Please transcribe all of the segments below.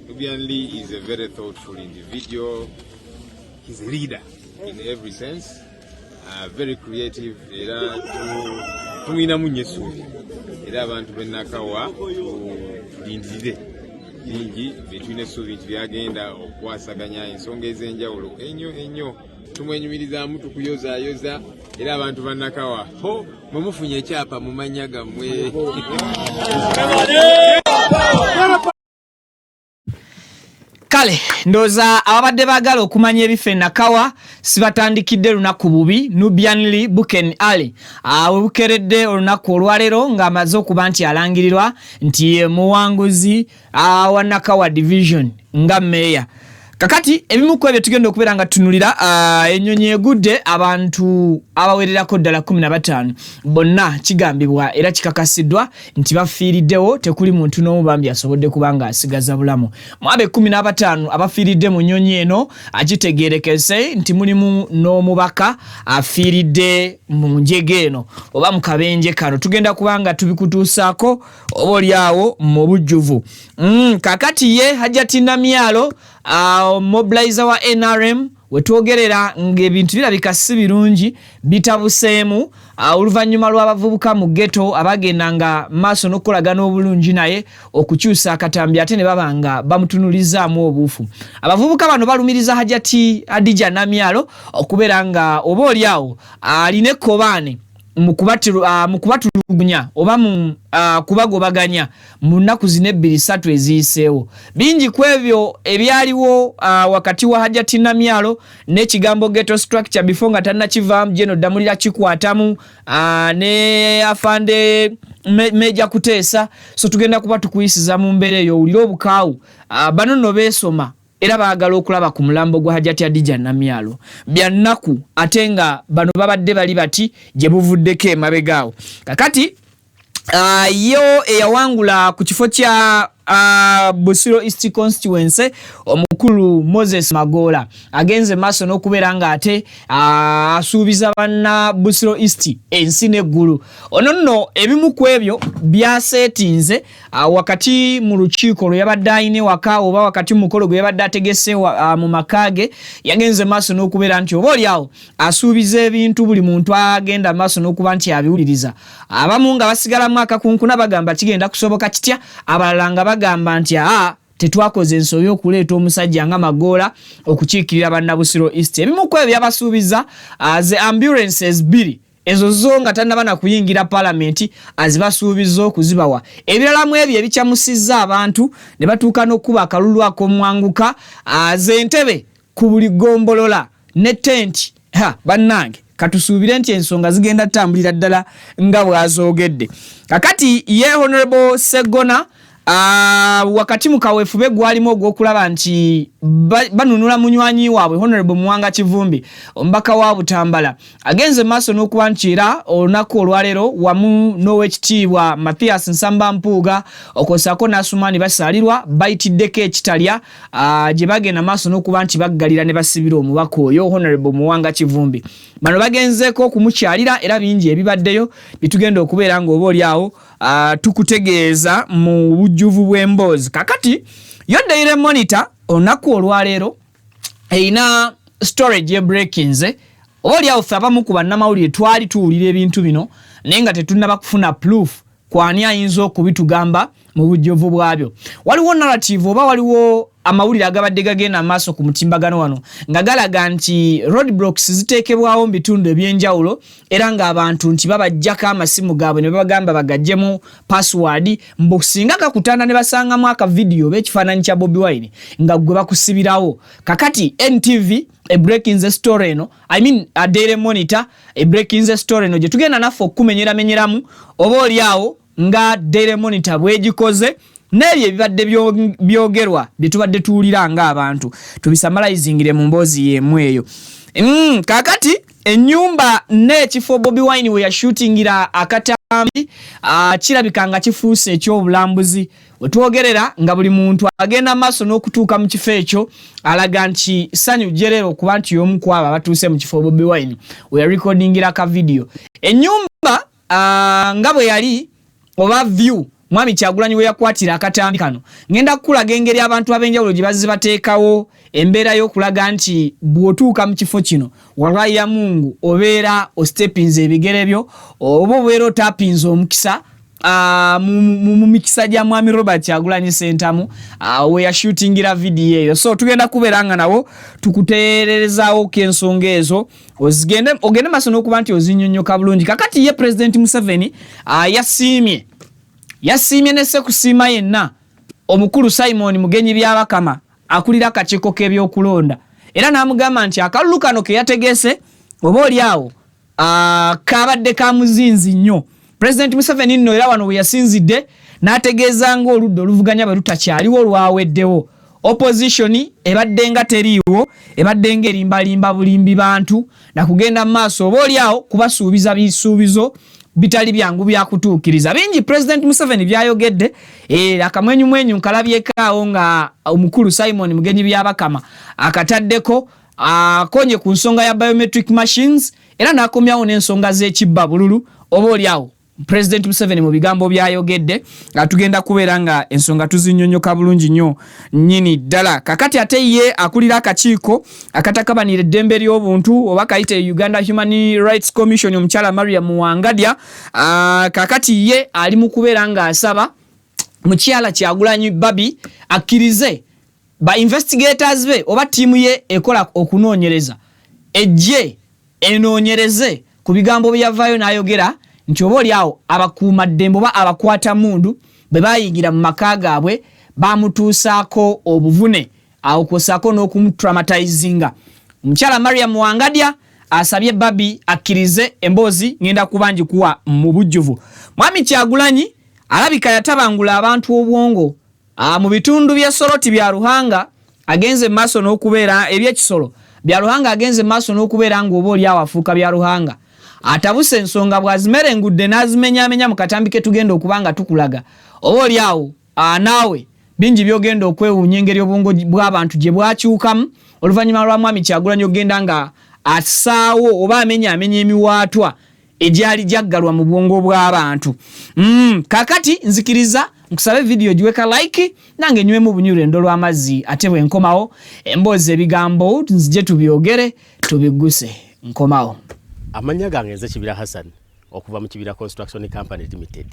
Nubian Lee is a very thoughtful individual. He's a leader in every sense, very creative. Tumina munyesubi era abantu benakawa tulindire bingi betwine subi byagenda okwasaganya ensonga ezenjawulo enyo tumwenyumirizamu tukuyoza era abantu banakawa mumufunye ekyapa mumanya gammwe. Kale ndoza ababadde bagala okumanya ebife nakawa sibatandikidde lunaku bubi. Nubian Lee Buken Ali bukeredde olunaku olwalero ng'amaze okuba nti alangirirwa nti muwanguzi wa Nakawa Division nga meya. Kakati ebimu ku ebyo tugenda okubeera nga tunulira ennyonyi egudde abantu abawererako ddala 15 bonna kigambibwa era kikakasiddwa nti bafiiriddewo, tekuli muntu n'omu bambi asobodde kubanga asigaza bulamu. Mu abe 15 abafiiridde mu nnyonyi eno akitegeerekese nti mulimu n'omubaka afiiridde mu njege eno oba mu kabenje kano. Tugenda kubanga tubikutuusaako oba oliawo mu bujjuvu. Kakati ye Hajjati Namyalo mobilizer wa NRM wetwogerera ng'ebintu birabika si birungi bitabuseemu oluvannyuma lw'abavubuka mu ghetto abagendanga maaso n'okukolagana obulungi naye okukyusa akatambi ate ne babanga bamutunulizaamu obuufu. Abavubuka bano balumiriza Hajjati Adija Namyalo okubeera nga oba oliawo aline ekkobaane mu kubatulugunya oba mu kubagobaganya mu nnaku zino 2-3 eziyiseewo. Bingi ku ebyo ebyaliwo wakati wa Hajjati Namyalo n'ekigambo ghetto structure before nga tannakivaamu Jeno Damulira kikwatamu ne afande Meja Kuteesa. So tugenda kuba tukuyisiza mu mbeera eyo owulire obukaawu bano no beesoma era baagala okulaba ku mulambo gwa Hajjati Adija Namyalo byannaku ate nga bano babadde bali bati gye buvuddeko emabegaawo. Kakati yo eyawangula ku kifo kya Busiro East Constituency omukulu Moses Magola agenze maaso n'okubeera nga ate asuubiza banna Busiro East ensi n'eggulu. Ono nno ebimu ku ebyo byaseetinze wakati mu lukiiko lwe yabadde ayine waka oba wakati mu mukolo gwe yabadde ategese mu makage yagenze maaso n'okubeera nti oba oliawo asuubiza ebintu buli muntu agenda maaso n'okuba nti abiwuliriza. Abamu nga basigalamu akakunkuna bagamba kigenda kusoboka kitya, abalala nga bagamba nti tetwakoze ensobi okuleeta omusajja nga Magola okukiikirira bannabusiro East. Ebimu ku ebyo byabasuubiza ze ambulances 2 ezo zo nga tannabana kuyingira parliament azibasuubiza okuzibawa. Ebirala mu ebyo ebikyamusizza abantu ne batuuka n'okuba akalulu ak'omwanguka ze ntebe ku buli gombolola ne tent. Bannange katusuubire nti ensonga zigenda tambulira ddala nga bwazoogedde. Kakati ye Honorable Segona wakati mu kaweefube gwalimu ogw'okulaba nti banunula munywanyi waabwe Honorable Muwanga Kivumbi omubaka wa Butambala agenze maaso n'okuba nti era olunaku olwalero wamu n'owekitiibwa Mathias Nsamba Mpuuga okosako n'Asumani basalirwa bayitiddeko ekitalya gye bagenda maaso n'okuba nti baggalira ne basibira omubaka oyo Honorable Muwanga Kivumbi. Bano bagenzeeko okumukyalira era bingi ebibaddeyo bitugenda okubeera nga oba oliawo tukutegeeza mu bujjuvu bw'emboozi. Kakati yo Daily Monitor olunaku olwaleero eyina storage ye breakings oba oliawo ffe abamu ku bannamawulire twali tuwulira ebintu bino naye nga tetunnaba kufuna proof kwani ayinza okubitugamba mu bujjovu bwabyo. Waliwo narrative oba waliwo amawulire agabadde gagenda maaso ku mutimbagano wano nga galaga nti roadblocks ziteekebwawo mu bitundu ebyenjawulo era ng'abantu nti babajjako amasimu gaabwe ne babagamba bagajjemu password mbu singa kakutanda ne basangamu aka video b'ekifaananyi kya Bobi Wine nga gwe bakusibirawo. Kakati NTV a breaking the story no, I mean a Daily Monitor a breaking the story no, gye tugenda naffe okumenyeramu oba oliawo nga Daily Monitor bwegikoze n'ebyo ebibadde byogerwa bitubadde tuwulira nga abantu tubisamalizingire mu mboozi yemu eyo. Kakati ennyumba n'ekifo Bobi Wine we yashootingira akatambi kirabika nga kifuuse ekyobulambuzi. Wetwogerera nga buli muntu agenda maaso n'okutuuka mu kifo ekyo alaga nti sanyu jerero kuba nti y'omu ku abo abatuuse mu kifo Bobi Wine we yarecordingira ka video. Ennyumba nga bwe yali oba view Mwami Kyagulanyi we yakwatira akatambi kano ngenda kukulaga engeri abantu ab'enjawulo gye bazzi bateekawo embeera y'okulaga nti bw'otuuka mu kifo kino wallahi ya Mungu obeera ostepinze ebigere byo oba obeera otapinze omukisa mu mikisa gya Mwami Robert Kyagulanyi Ssentamu we yashootingira video eyo. So tugenda kubeera nga nawo tukuteererezaawo ensonga ezo ogende maaso n'okuba nti ozinnyonnyoka bulungi. Kakati ye President Museveni yasiimye ne Sekusiima yenna omukulu Simon Mugenyi byabakama akulira akakiiko k'ebyokulonda era n'amugamba nti akalulu kano ke yategese oba oliawo kabadde ka muzinzi nnyo. President Museveni nno era wano we yasinzidde n'ategeeza ng'oludda oluvuganya bwe lutakyaliwo lwaweddewo. Opposition ebadde nga teriiwo, ebadde nga erimbalimba bulimbi bantu na kugenda mu maaso oba oliawo kubasuubiza bisuubizo bitali byangu byakutuukiriza. Bingi President Museveni byayogedde akamwenyumwenyu nkalabyekaawo nga omukulu Simon Mugenyi byabakama akataddeko akonye ku nsonga ya biometric machines era n'akomyawo n'ensonga z'ekibba bululu oba oliawo. President Museveni mu bigambo byayogedde atugenda kubeera nga ensonga tuzinnyonnyoka bulungi nnyo nnyini ddala. Kakati ate ye akulira akakiiko akatakabanira eddembe ly'obuntu oba kayite Uganda Human Rights Commission omukyala Mariam Wangadya kakati ye ali mu kubeera nga asaba mukyala Kyagulanyi Babi akkirize ba investigators be oba tiimu ye ekola okunoonyereza ejje enoonyereze ku bigambo byavaayo n'ayogera nti oba oliawo abakuuma ddembe oba abakwata mundu bwe baayingira mu maka gaabwe bamutuusaako obuvune awo kwosaako n'okumutramatizinga. Omukyala Mariam Wangadya asabye Babi akkirize emboozi ngenda kuba njikuwa mu bujjuvu. Mwami Kyagulanyi alabika yatabangula abantu obwongo mu bitundu bya Soroti bya Ruhanga agenze maaso n'okubeera ebyekisolo bya Ruhanga agenze maaso n'okubeera ng'oba oliawo afuuka bya Ruhanga atabuse ensonga bwazimerengudde n'azimenyamenya mu katambi ke tugenda okubanga tukulaga oba oliawo naawe bingi byogenda okwewuunya engeri obwongo bw'abantu gye bwakyukamu oluvannyuma lwa Mwami Kyagulanyi ogenda nga asaawo oba amenya emiwaatwa egyali jaggalwa mu bwongo bw'abantu. Kakati nzikiriza nkusabe video giweka like nange nywemu bunyure endo lw'amazzi ate bwe nkomawo emboozi ebigambo nzije tubyogere tubiguse nkomawo. Amanya gange nze Kibira Hassan okuva mu Kibira Construction Company Limited.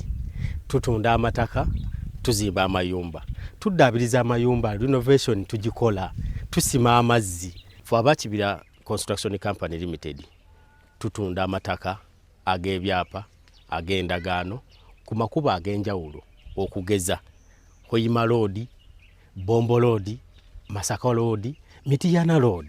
Tutunda amataka, tuzimba amayumba, tuddaabiriza amayumba, renovation tugikola, tusima amazzi. Ffe aba Kibira Construction Company Limited tutunda amataka ag'ebyapa ag'endagaano ku makuba ag'enjawulo okugeza Hoima Road, Bombo Road, Masaka Road, Mityana Road.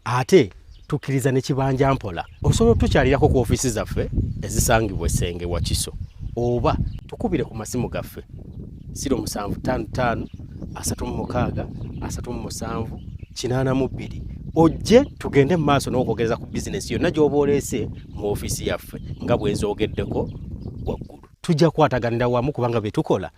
Ate tukiriza ne Kibanja Mpola osobola tukyalirako ku ofisi zaffe ezisangibwa Ssenge wa Kiso oba tukubire ku masimu gaffe 0755 36 37 82 ojje tugende mu maaso n'okwogereza ku bizinesi yonna gy'oba oleese mu ofisi yaffe nga bwe nzoogeddeko waggulu. Tujja kwataganira wamu kubanga bye tukola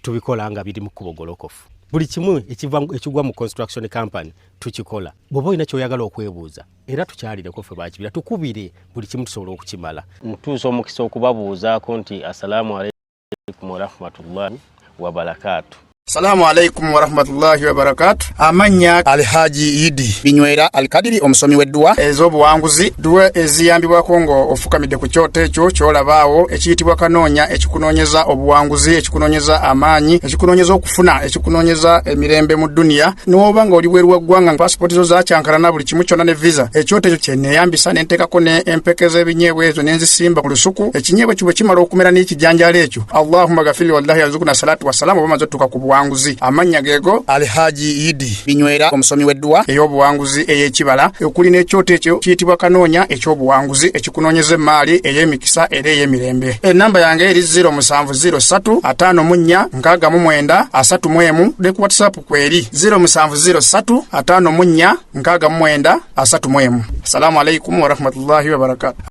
tubikola nga biri mu kkubo golokofu. Buli kimu ekigwa mu construction company tukikola. Bw'oba olina ky'oyagala okwebuuza era tukyalireko ffe ba Kibira tukubire buli kimu tusobola okukimala. Mutuusa omukisa okubabuuzaako nti assalamu alaikum wa rahmatullahi wa barakatuh. Assalamu alaikum warahmatullahi wabarakatuh. Amanya Alhaji Idi Binywera Alkadiri omusomi w'edduwa ez'obuwanguzi duwe eziyambibwa Kongo ofukamidde ku kyoto ekyo kyolabaawo ekiyitibwa kanoonya ekikunoonyeza obuwanguzi ekikunoonyeza amaanyi ekikunoonyeza okufuna ekikunoonyeza emirembe mu dunia n'oba nga oli bweru waggwanga passport zo zakyankalana buli kimu kyonna ne visa ekyoto ekyo kye neeyambisa ne nteekako ne empeke z'ebinyeebwa ezo ne nzisimba ku lusuku ekinyeebwa kibwe kimala okumera n'ekijanjaalo ekyo Allahumma gafiri wallahi yarzuquna salatu wassalamu oba maze tuka ku buwanguzi amanya geego Alhaji Idi Binywera omusomi w'edduwa ey'obuwanguzi ey'ekibala okuli n'ekyoto ekyo kiyitibwa kanoonya eky'obuwanguzi ekikunoonyeza emaali ey'emikisa era ey'emirembe enamba yange eri 0703546931 ne ku WhatsApp kweri 0703546931. Assalamu alaikum warahmatullahi wabarakatuh.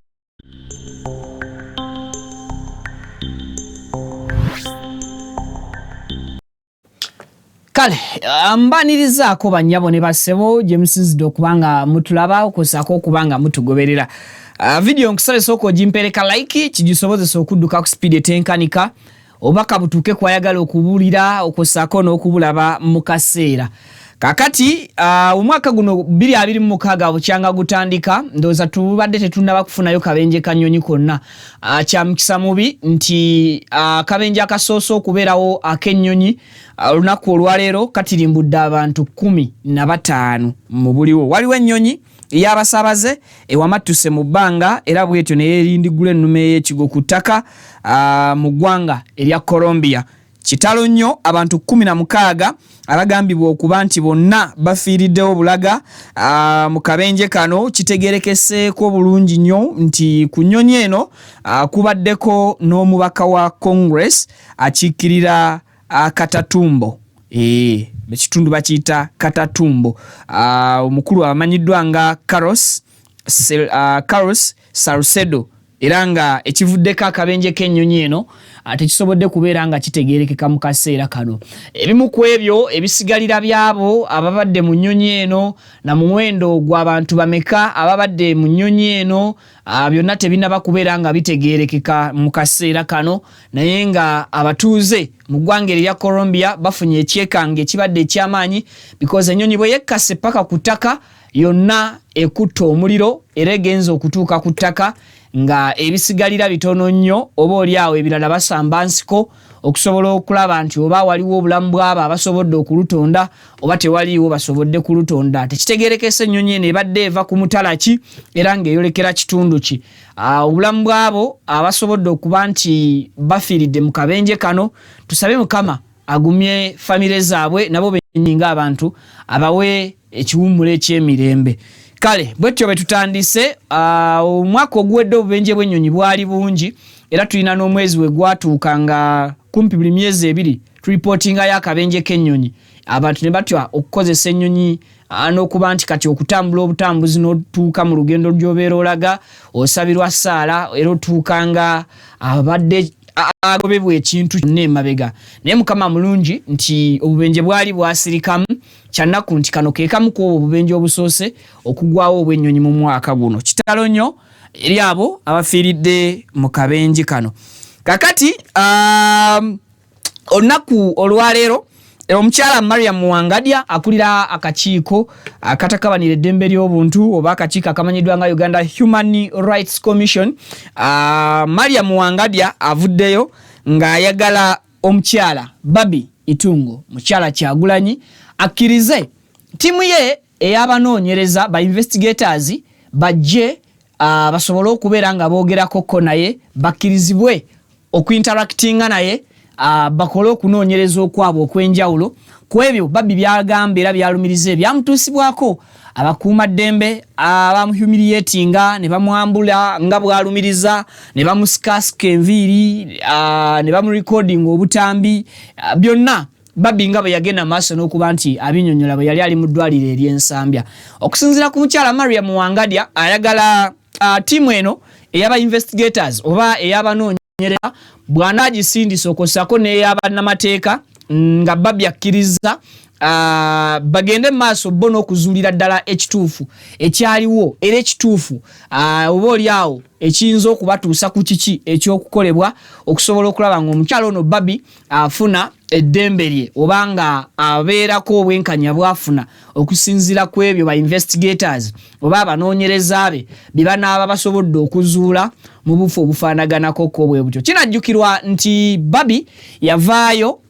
Kale mbanirizaako bannyabo ne bassebo gye musinzidde okubanga mutulaba okusaako okubanga mutugoberera video nkusale soko ogimpereka like kigisobozesa okudduka ku speed etenkanika obaka butuuke kwayagala okubuulira okusaako n'okubulaba mu kaseera kakati omwaka guno 2026 bukyanga gutandika ndowooza tubadde tetunnaba kufunayo kabenje kanyonyi konna kya mukisa mubi nti akabenje akasoose okubeerawo ak'ennyonyi olunaku olwaleero katirimbudde abantu 15 mu buliwo waliwo ennyonyi ey'abasaabaze ewamattuse mu bbanga era bwetyo neyeerindigula ennume y'ekigo ku ttaka mu ggwanga erya Colombia kitalo nnyo abantu 16 abagambibwa okuba nti bonna bafiiriddewo bulaga mu kabenje kano kitegeerekeseeko bulungi nnyo nti ku nnyonyi eno kubaddeko n'omubaka wa Congress akiikirira Katatumbo ekitundu bakiyita Katatumbo omukulu amanyiddwa nga Carlos Salcedo era nga ekivuddeko akabenje k'ennyonyi eno tekisobodde kubeera nga kitegeerekeka mu kaseera kano ebimu ku ebyo ebisigalira byabo ababadde mu nnyonyi eno na muwendo gw'abantu bameka ababadde mu nnyonyi eno byonna tebinaba kubeera nga bitegeerekeka mu kaseera kano naye nga abatuuze mu ggwanga erya Colombia bafunye ekyekange ekibadde eky'amaanyi because ennyonyi bwe yekkase paka ku ttaka yonna ekutta omuliro era egenza okutuuka ku ttaka nga ebisigalira bitono nnyo oba oli awo ebirala basamba nsiko okusobola okulaba nti oba waliwo obulamu bw'abo abasobodde okulutonda oba tewaliwo basobodde kulutonda tekitegeerekese ennyonyi eno ebadde eva ku mutala ki era ng'eyolekera kitundu ki obulamu bw'abo abasobodde okuba nti bafiiridde mu kabenje kano tusabe Mukama agumye famire zaabwe nabo benyinga abantu abawe ekiwummulo eky'emirembe kale bwetyo betutandise omwaka oguwedde obubenje bw'ennyonyi bwali bungi era tulina n'omwezi we gwatuuka nga kumpi buli myezi 2 tulipotingayo akabenje k'ennyonyi abantu ne batya okukozesa ennyonyi n'okuba nti kati okutambula obutambuzi n'otuuka mu lugendo gy'obeera olaga osabirwa ssaala era otuuka nga abadde agobebwa ekintu kyonna emabega naye Mukama mulungi nti obubenje bwali bwasirikamu kyannaku nti kano ke kamu ku obubenje obusoose okugwawo obw'ennyonyi mu mwaka guno kitalo nnyo eri abo abafiiridde mu kabenje kano kakati olunaku olwaleero omukyala Mariam Muwangadya akulira akakiiko akatakabanira eddembe ly'obuntu oba akakiiko akamanyiddwa nga Uganda Human Rights Commission Mariam Muwangadya avuddeyo ng'ayagala omukyala Babi Itungo mukyala Kyagulanyi akkirize ttiimu ye ey'abanoonyereza ba investigators bajje basobole okubeera nga boogerakoko naye bakkirizibwe okuinteractinga naye bakole okunoonyereza okwabo okwenjawulo ku ebyo Babi byagamba era byalumiriza ebyamutuusibwako abakuuma ddembe abamuhumiliatinga ne bamwambula nga bwalumiriza ne bamusikasika enviiri ne bamurecording obutambi byonna Babi nga bwe yagenda maaso n'okuba nti abinyonyola bwe yali ali mu ddwaliro ery'ensambya okusinziira ku mukyala Mariam Muwangadya ayagala ttiimu eno ey'aba investigators oba ey'abanoonyereza bw'anaagisindisa okosako n'ey'abannamateeka nga Babi akkiriza bagende maaso bono okuzuulira ddala ekituufu ekyaliwo era ekituufu oba oliawo ekiyinza okubatuusa ku kiki ekyokukolebwa okusobola okulaba ng'omukyalo ono Babi afuna eddembe lye oba nga abeerako obwenkanya bwafuna okusinziira ku ebyo ba investigators oba abanoonyereza be bye banaaba basobodde okuzuula mu bufu obufaanaganako ko bwe butyo. Kinajjukirwa nti Babi yavaayo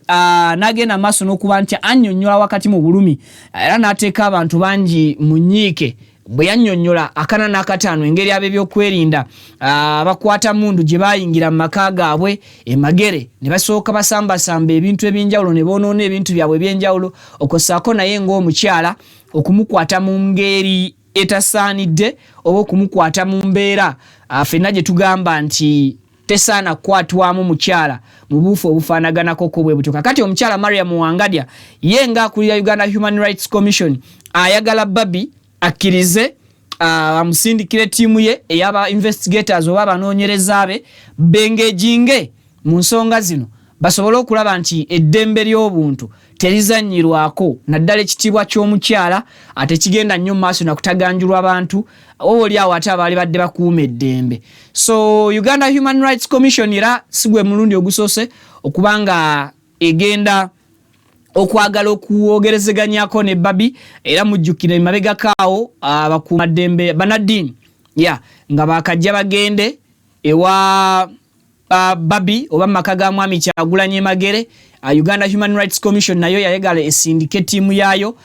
nagenda maaso n'okuba nti annyonnyola wakati mu bulumi era n'ateeka abantu bangi mu nnyiike bwe yannyonnyola akana n'akataano engeri ab'ebyokwerinda abakwata mundu gye baayingira mu maka gaabwe emagere ne basooka basambasamba ebintu eby'enjawulo ne boonoona ebintu byabwe eby'enjawulo okossaako naye ng'omukyala okumukwata mu ngeri etasaanidde oba okumukwata mu mbeera ffenna gye tugamba nti tesaana kukwatwamu mukyala mu buufu obufaanaganako ko bwe butyo. Kakati omukyala Mariam Wangadya ye nga akulira Uganda Human Rights Commission ayagala Babi akkirize amusindikire ttiimu ye ey'aba investigators oba abanoonyereza be bengejinge mu nsonga zino basobole okulaba nti eddembe ly'obuntu terizannyirwako naddala ekitiibwa ky'omukyala ate kigenda nnyo mu maaso nakutaganjulwa abantu oba oliawo ate abaali badde bakuuma eddembe. So Uganda Human Rights Commission era si gwe mulundi ogusoose okuba nga egenda okwagala okuwogerezeganyako ne Babi era mujjukire emabega kaawo abakuumaddembe banaddiini nga bakajja bagende ewa Babi oba maka ga mwami Kyagulanyi Magere. Uganda Human Rights Commission nayo yayagala esindike ttiimu yaayo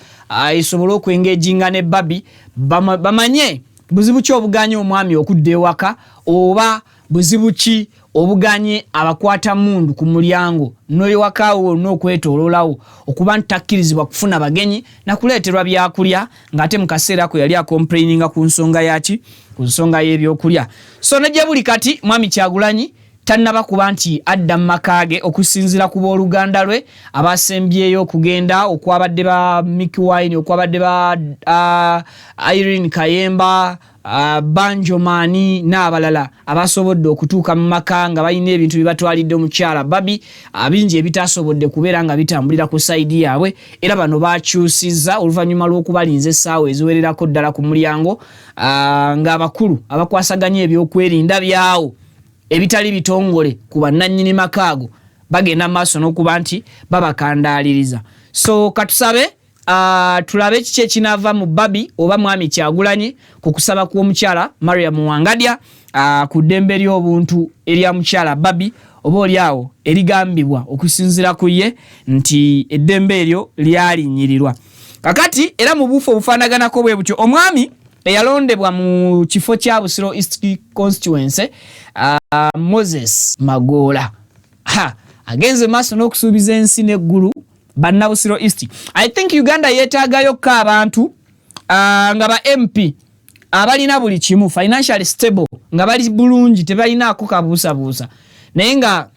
esobole okwengejinga ne Babi bamanye buzibu ki obuganye omwami okudda ewaka oba buzibu ki obuganye abakwata mundu ku mulyango n'ewakaawo n'okwetoololawo okuba ntakkirizibwa kufuna bagenyi na kuleeterwa byakulya ng'ate mu kaseera ko yali akomplaininga ku nsonga yaki ku nsonga y'ebyokulya. So najja buli kati mwami Kyagulanyi tannaba kuba nti adda mu maka ge okusinziira ku booluganda lwe abasembyeyo okugenda okwabadde ba Mickey Wine okwabadde ba Irene Kayemba Banjo Mani n'abalala abasobodde okutuuka mu maka nga balina ebintu bibatwalidde omukyala Babi abingi ebitasobodde kubeera nga bitambulira ku sayidi yaabwe era bano bakyusizza oluvannyuma lw'okubalinza essaawa eziwererako ddala ku mulyango ng'abakulu abakwasaganya ebyokwerinda byawo ebitali bitongole ku bannannyini makaago bagenda maaso n'okuba nti babakandaaliriza. So katusabe tulabe kiki ekinaava mu Babi oba mwami Kyagulanyi ku kusaba kw'omukyala Mariam Wangadya ku ddembe ly'obuntu erya mukyala Babi oba oliawo erigambibwa okusinziira ku ye nti eddembe eryo lyalinyirirwa. Kakati era mu buufu obufaanaganako bwe butyo omwami eyalondebwa mu kifo kya Busiro East Constituency Moses Magola agenze maaso n'okusuubiza ensi n'eggulu banna Busiro East. I think Uganda yeetaagayo ko abantu nga ba MP abalina buli kimu financially stable nga bali bulungi tebalinaako kabuusabuusa naye nga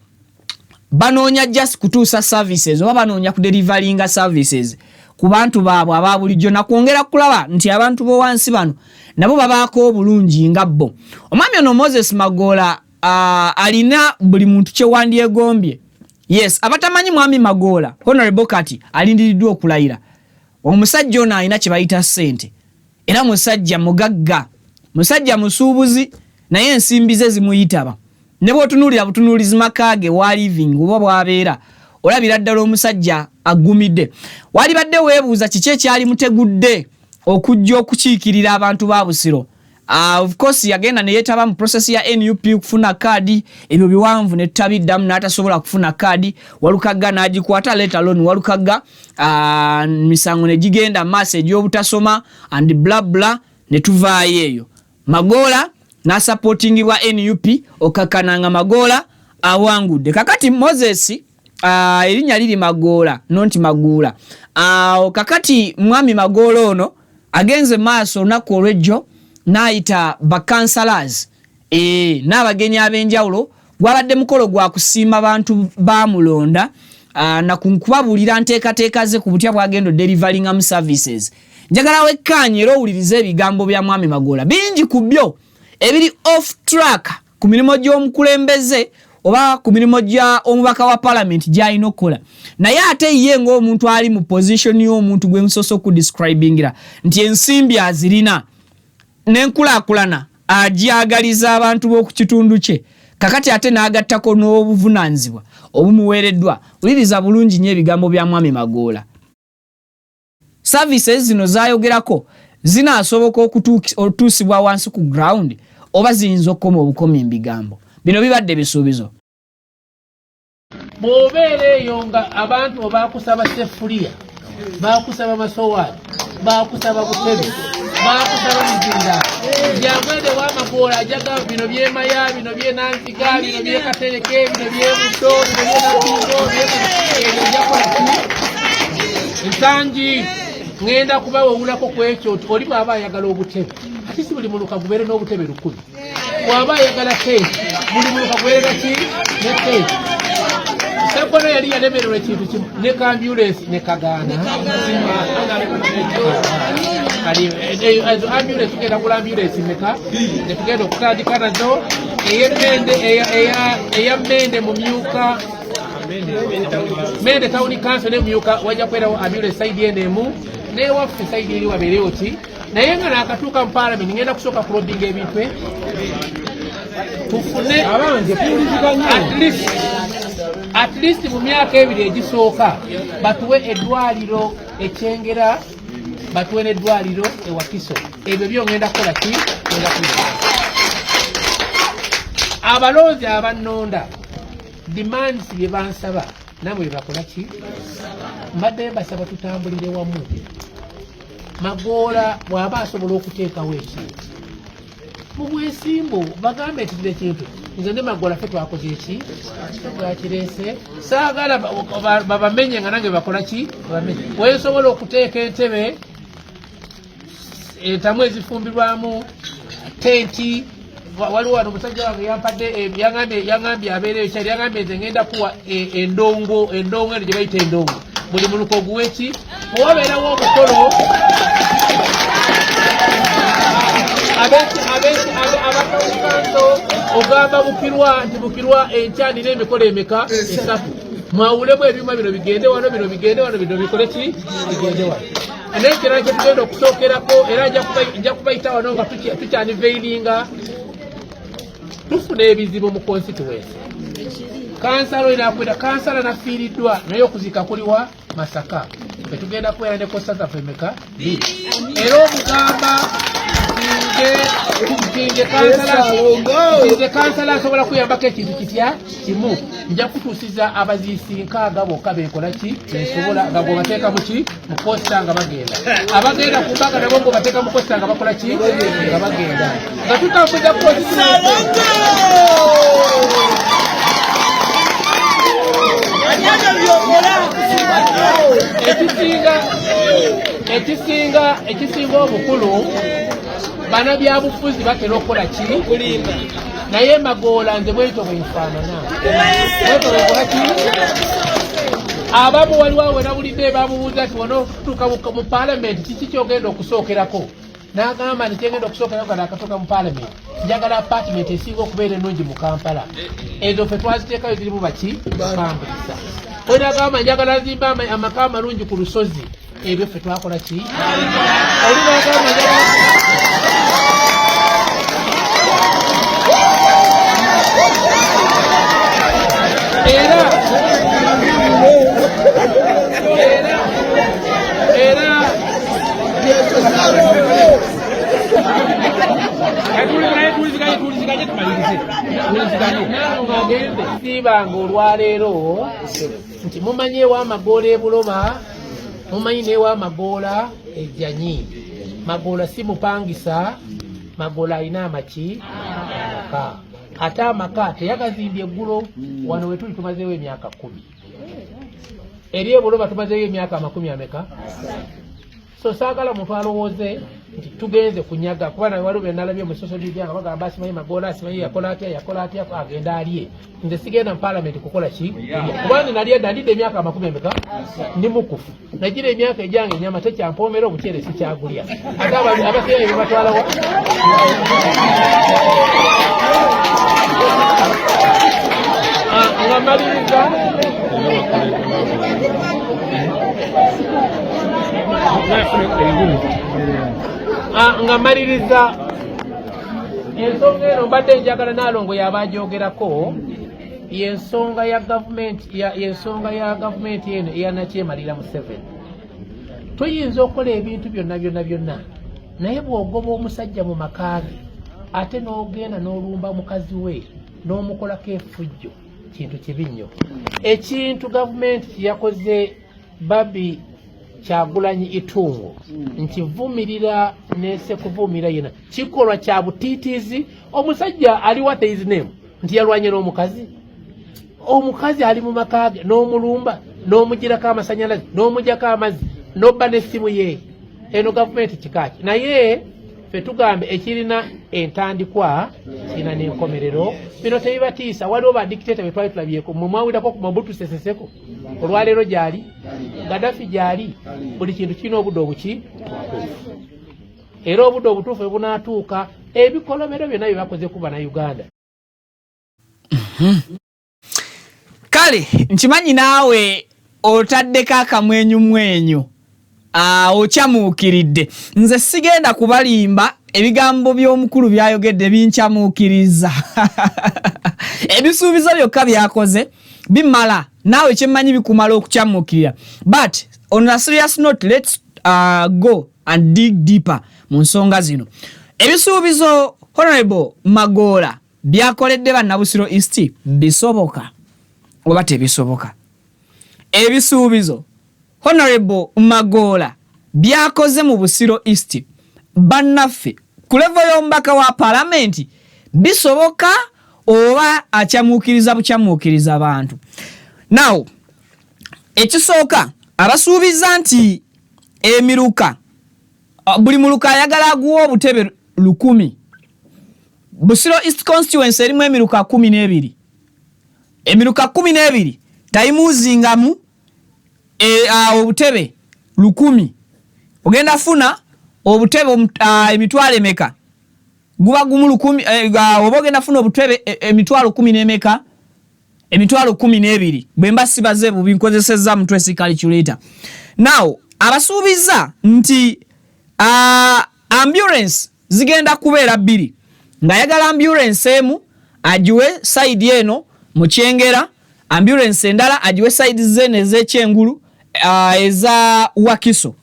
banoonya just kutuusa services oba banoonya kudelivaringa services ku bantu baabwe aba bulijjo na kwongera kulaba nti abantu b'owansi bano nabo babaako obulungi nga bo. Omwami ono Moses Magola alina buli muntu kyewandyegombye. Yes, abatamanyi mwami Magola Honorable Kati alindiriddwa okulayira. Omusajja ono alina kye bayita ssente era musajja mugagga musajja musuubuzi naye ensimbi ze zimuyitaba ne bw'otunuulira butunuulizi makaage wa living oba bw'abeera olabira ddala omusajja agumidde. Wali badde weebuuza kiki ekyali mutegudde okujja okukiikirira abantu ba Busiro. Of course yagenda ne yeetaba mu process ya NUP kufuna kaadi ebyo biwanvu ne tutabiddamu n'atasobola kufuna kaadi Walukagga n'agikwata let alone Walukagga misango ne gigenda maaso egy'obutasoma and blah blah ne tuvaayo eyo. Magola n'asupportingibwa NUP okakananga Magola awangudde. Kakati Moses erinnya liri Magola nonti Magula. Kakati mwami Magola ono agenze maaso olunaku olw'ejjo naayita bakansalers n'abagenyi ab'enjawulo gwabadde mukolo gwa kusiima bantu baamulonda na kubabuulira nteekateeka ze ku butya bwagenda delivaringamu services. Njagala wekkaanye era owulirize ebigambo bya mwami Magola bingi ku byo ebiri off track ku mirimu gy'omukulembeze oba ku mirimu gya omubaka wa parliament gy'alina okukola naye ate ye ng'omuntu ali mu position y'omuntu gwe nsoso okudescribingira nti ensimbi azirina n'enkulaakulana agyagaliza abantu b'oku kitundu kye kakati ate n'agattako n'obuvunaanyizibwa obumuweereddwa uliriza bulungi nnyo ebigambo bya Mwami Magoola. Services zino zaayogerako zinaasoboka okutuusibwa wansi ku ground oba ziyinza okukoma obukomi mu bigambo bino bibadde bisuubizo. Bw'obeereeyo nga abantu baakusaba sefuliya baakusaba masowaani baakusaba butebe baakusaba mizinda byagwede wa Magoola ajaga bino byemaya bino byenansiga bino byekatereke bino byebuto bino byenapingo ensangi ngenda kubawulako ku ekyo nti oli bw'aba ayagala obutebe ate si buli muluka gubeere n'obutebe 100 bw'aba ayagala keeki buli muluka gubeere gaki ne keeki sekono yali yalemererwa ekintu kimu ne ambulance ne kagaana ambulance tugenda kula ambulance meka ne tugenda okutandika nazo eya Mende mu myuka Mende Town Council ne myuka wajja kwerawo ambulance side endemu ne waffe side eri wabeerewo ki naye nga nakatuuka mu parliament ngenda kusooka kulobinga ebintu tufune at least mu myaka ebiri egisooka batuwe eddwaliro ekyengera batuwe n'eddwaliro ewakiso ebyo byongenda kukola ki ngenda kukola abaloozi abannonda demands bye bansaba namwe bye bakola ki mbadde basaba tutambulire wamu Magoola bw'aba asobola okuteekawo ekintu mu bwesimbu bagambe ekitire kintu nze ne Magoola ffe twakoze eki twakireese saagala babamenye nga nange bakola ki wensobola okuteeka entebe entamu ezifumbirwamu tenti waliwo wano omusajja wange yampadde yangambye abeereyo kyali yangambye nze ngenda kuwa endongo eno gye bayita endongo buli muluka oguwa eki bwewabeerawo omukolo abakawukanso ogamba bukirwa nti bukirwa enkyanira emikolo emeka 3 mwawulemu ebyuma bino bigende wano bino bigende wano bino bikole ki bigende wano n'ekirala kye tugenda okusookerako era nja kubayita wano nga tukyaniveyiringa tufuna ebizibu mu constituency kansala inakwenda kansala nafiiriddwa naye okuziika kuliwa Masaka etugenda kubeera ne kosta zaffe emeka era omugamba nze kansala asobola kuyambako ekintu kitya kimu nja kutuusiza abaziisi 6 bokka benkola ki bensobola nga bw'obateeka mu ki mu kosta nga bagenda abagenda ku mbaga nabo ng'obateeka mu kosta nga bakola ki nga bagenda nga tutambuza ekisinga obukulu bana byabufuzi batera okukola ki naye Magoola nze bwekyo bwenfaanana bwekola ki abamu waliwo we nawulidde bamubuuza nti wano okutuuka mu parliament kiki kyogenda okusookerako n'agamba nti kyengenda okusookerako nga nakatuuka mu parliament njagala apartment esinga okubeera ennungi mu Kampala ezo ffe twaziteekayo zirimu baki bakambulisa we nagamba njagala zimba amaka amalungi ku lusozi ebyo ffe twakola ki oli nagamba sibanga olwaleero nti mumanyi ewa Magoola ebuloba mumanyi newa Magoola ejjanyi Magoola si mupangisa Magoola alina amaki amaka ate amaka teyagazimbye eggulo wano wetuli tumazeewo emyaka 10 eri ebuloba tumazeeyo emyaka 10 ameka so saagala omuntu alowooze nti tugenze kunyaga kuba nawe waliwo benalabye mu social media nga bagamba asimanyi Magoola asimanyi yakola atya agenda alye nze sigenda mu parliament kukola ki kubanga nalidde emyaka 10 emeka ndi mukufu nagira emyaka ejange enyama tekyampoomera obuceere sikyagulya ate abaseera ebyo batwalawo Ngamaliriza ensonga eno mbadde njagala Nalongo yabagyogerako y'ensonga ya gavumenti eno eyanakyemalira mu 7. Tuyinza okukola ebintu byonna naye bw'ogoba omusajja mu makaage ate n'ogenda n'olumba mukazi we n'omukolako effujjo, kintu kibi nnyo. Ekintu gavumenti kyeyakoze Babi Kyagulanyi Itungo nkivumirira nesekuvumirira yena, kikolwa kya butiitiizi. Omusajja ali what his name nti yalwanye n'omukazi, omukazi ali mu makaage n'omulumba n'omugirako amasanyalaze n'omujjako amazzi n'obba n'essimu ye. Eno gavumenti kikaaki, naye ffe tugambe ekirina entandikwa kirina n'enkomerero. Bino tebibatiisa. Waliwo badikiteta be twali tulabyeko, mwe mwawulirako ku Mobutu Sese Seko olwaleero gyali, Gaddafi gyali, buli kintu kirina obudde obuki, era obudde obutuufu bwe bunaatuuka ebikolomero byonna bye bakoze kuba na Uganda. Kale nkimanyi naawe otaddeko akamwenyumwenyu okyamuukiridde. Nze sigenda kubalimba, ebigambo by'omukulu byayogedde binkyamuukiriza. Ebisuubizo byokka byakoze bimala, naawe kyemmanyi bikumala okukyamuukirira. But on a serious note, let's go and dig deeper mu nsonga zino. Ebisuubizo Honorable Magoola byakoledde bannabusiro East bisoboka oba tebisoboka? Ebisuubizo Honorable Magoola byakoze mu Busiro East bannaffe ku level y'omubaka wa parliament bisoboka oba akyamuukiriza bukyamuukiriza abantu? Now ekisooka abasuubiza nti emiruka buli muluka ayagala aguwa obutebe 100. Busiro East constituency erimu emiruka 12. Emiruka 12 tayimuzingamu obutebe 100. Ogenda funa obutebe emitwalo emeka? Guba gumu 10. Oba ogenda funa obutebe emitwalo 10 n'emeka? Emitwalo 12. Bwemba sibaze bubi nkozesezza mutwe calculator. Now abasuubiza nti ambulance zigenda kubeera 2. Nga yagala ambulance emu ajiwe side eno mu Kyengera, ambulance endala ajiwe side zene ez'Ekyengulu eza Wakiso.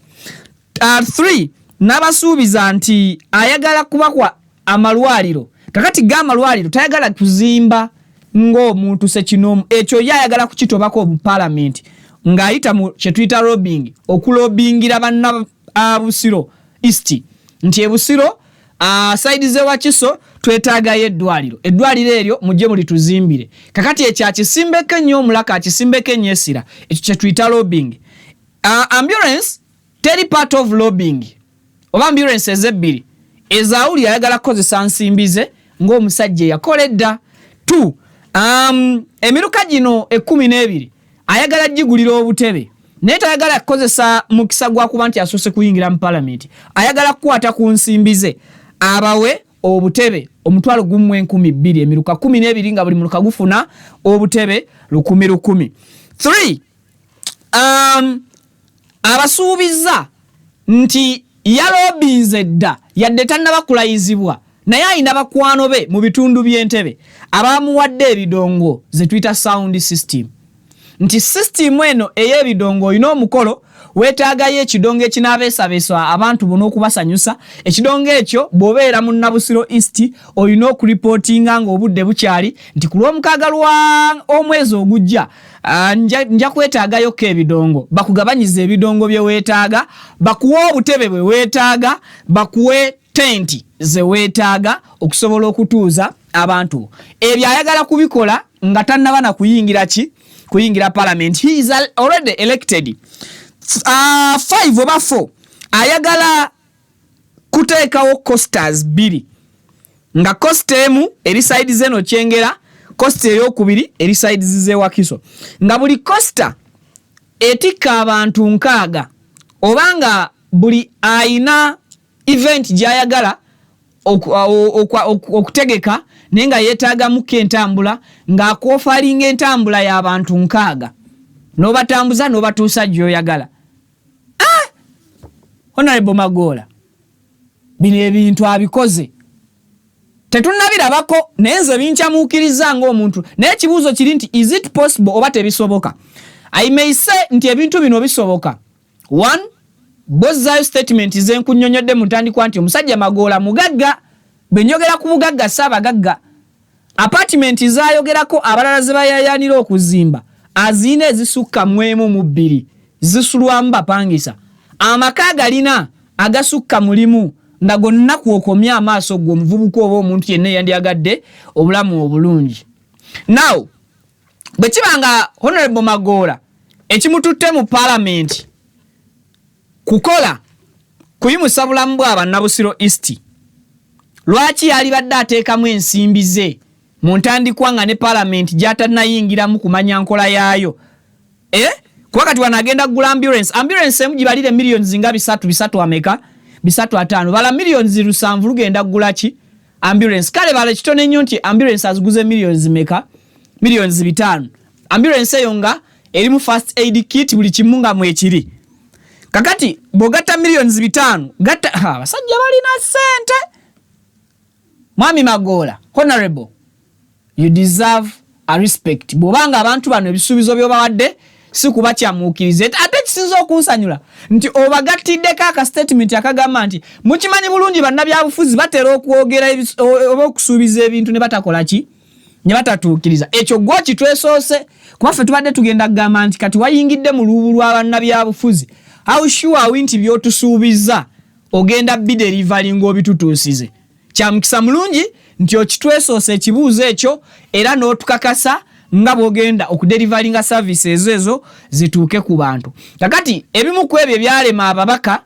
3 n'abasuubiza nti ayagala kubakwa amalwaliro. Kakati g'amalwaliro tayagala kuzimba ng'omuntu Ssekinomu, ekyo yayagala kukitobako mu parliament ng'ayita mu kye tuyita lobbying, okulobingira banna Busiro East nti ebusiro side ze Wakiso twetaagayo eddwaliro. Eddwaliro eryo mujje muli tuzimbire. Kakati ekya kisimbeke nnyo omulaka akisimbeke nnyo essira, ekyo kye tuyita lobbying. Ambulance teri part of lobbying. Oba ambulance ez'ebbiri ezaawuli ayagala kukozesa nsimbize ng'omusajja yakoledda. 2 emiruka gino 12 ayagala gigulira obutebe naye tayagala kukozesa mukisa gwa kuba nti asoose kuyingira mu parliament. Ayagala kukwata ku nsimbize abawe obutebe omutwalo gumu 12,000, emiruka 12 nga buli muluka gufuna obutebe 1,000. 3 abasuubiza nti yalobinze dda yadde tannabakulayizibwa naye ayina bakwano be mu bitundu by'Entebbe abamuwadde ebidongo ze tuyita sound system. Nti system eno ey'ebidongo olina omukolo weetaagayo ekidongo ekinaabeesabeesa abantu bonna okubasanyusa. Ekidongo ekyo bw'obeera mu Nabusiro East olina okuripootinga ng'obudde bukyali nti ku lw'omukaaga lwa omwezi ogujja nja kwetaagayoko ebidongo, bakugabanyiza ebidongo bye weetaaga, bakuwe obutebe bwe weetaaga, bakuwe tenti ze weetaaga okusobola okutuuza abantu. Ebyo ayagala kubikola nga tannaba na kuyingira parliament. He is already elected. 5 oba 4 ayagala kuteekawo coasters 2 nga coaster emu eri side zeno Kyengera, coaster ey'okubiri eri side ze Wakiso, nga buli coaster etikka abantu 6 obanga buli aina event gyayagala okutegeka nenga yetaaga muke entambula ng'akoofalinga entambula y'abantu 6 n'obatambuza n'obatuusa gy'oyagala. Honorable Magola, bino ebintu abikoze tetunnabirabako naye nze binkyamuukiriza ng'omuntu naye ekibuuzo kiri nti is it possible oba tebisoboka? I may say nti ebintu bino bisoboka. One, bozzayo statement zenkunnyonnyodde mu ntandikwa nti omusajja Magola mugagga, benyogera ku bugagga saabagagga. Apartment zaayogerako abalala ze bayayaanira okuzimba azina ezisukka 12 zisulwamu bapangisa. Amaka galina agasukka mulimu nga gonna kwokomya amaaso gwo omuvubuka oba omuntu yenna yandyagadde obulamu obulungi. Now bwe kibanga Honorable Magola ekimututte mu parliament kukola kuyimusa bulamu bwa Bannabusiro East, lwaki yali badde ateekamu ensimbi ze mu ntandikwa nga ne parliament gy'atannayingiramu kumanya nkola yaayo? Kuba kati wanagenda kugula ambulance emu gibalire millions nga 3 ameka 3 bala millions 7 lugenda kugula ki ambulance. Kale bala kitone nnyo nti ambulance aziguze millions meka millions 5. Ambulance eyo nga erimu first aid kit buli kimunga mu ekiri. Kakati bogata millions 5 gata basajja balina sente. Mwami Magola, Honorable, you deserve a respect. Bobanga abantu bano ebisubizo byobawadde si kuba kyamuukiriza. Ate kisinza okunsanyula nti obagattidde aka statement akagamba nti mukimanyi bulungi bannabyabufuzi batera okwogera oba okusuubiza ebintu ne batakola ki ne batatuukiriza. Ekyo gwo kitwesoose kuba ffe tubadde tugenda kugamba nti kati wayingidde mu lubu lwa bannabyabufuzi. How sure are we nti byotusuubiza ogenda biderivaling obitutuusize? Kyamukisa mulungi nti okitwesoose ekibuuzo ekyo era n'otukakasa nga bwogenda okuderivalinga services ezo zituuke ku bantu. Kakati ebimu ku ebyo byalema ababaka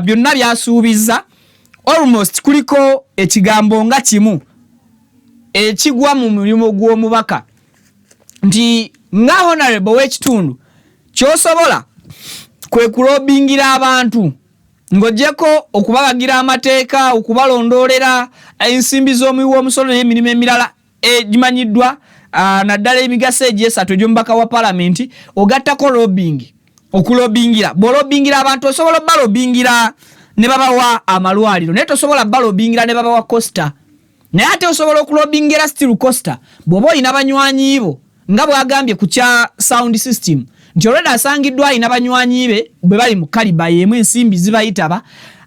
byonna byasuubiza almost kuliko ekigambo nga kimu ekigwa mu mulimu gw'omubaka nti nga Honorable w'ekitundu kyosobola kwe kulobingira abantu ng'ogyeko okubabagira amateeka, okubalondoolera ensimbi z'omuwi w'omusolo n'emirimu emirala egimanyiddwa naddala emigaso egy'esatu egy'omubaka wa parliament, ogattako lobbying, okulobingira. Bw'olobingira abantu osobola balobingira ne babawa amalwaliro naye tosobola balobingira ne babawa costa. Naye ate osobola okulobingira still costa bw'oba olina banywanyi bo nga bw'agambye ku kya sound system nti olwedde asangiddwa alina banywanyi be bwe bali mu kaliba y'emu ensimbi zibayitaba,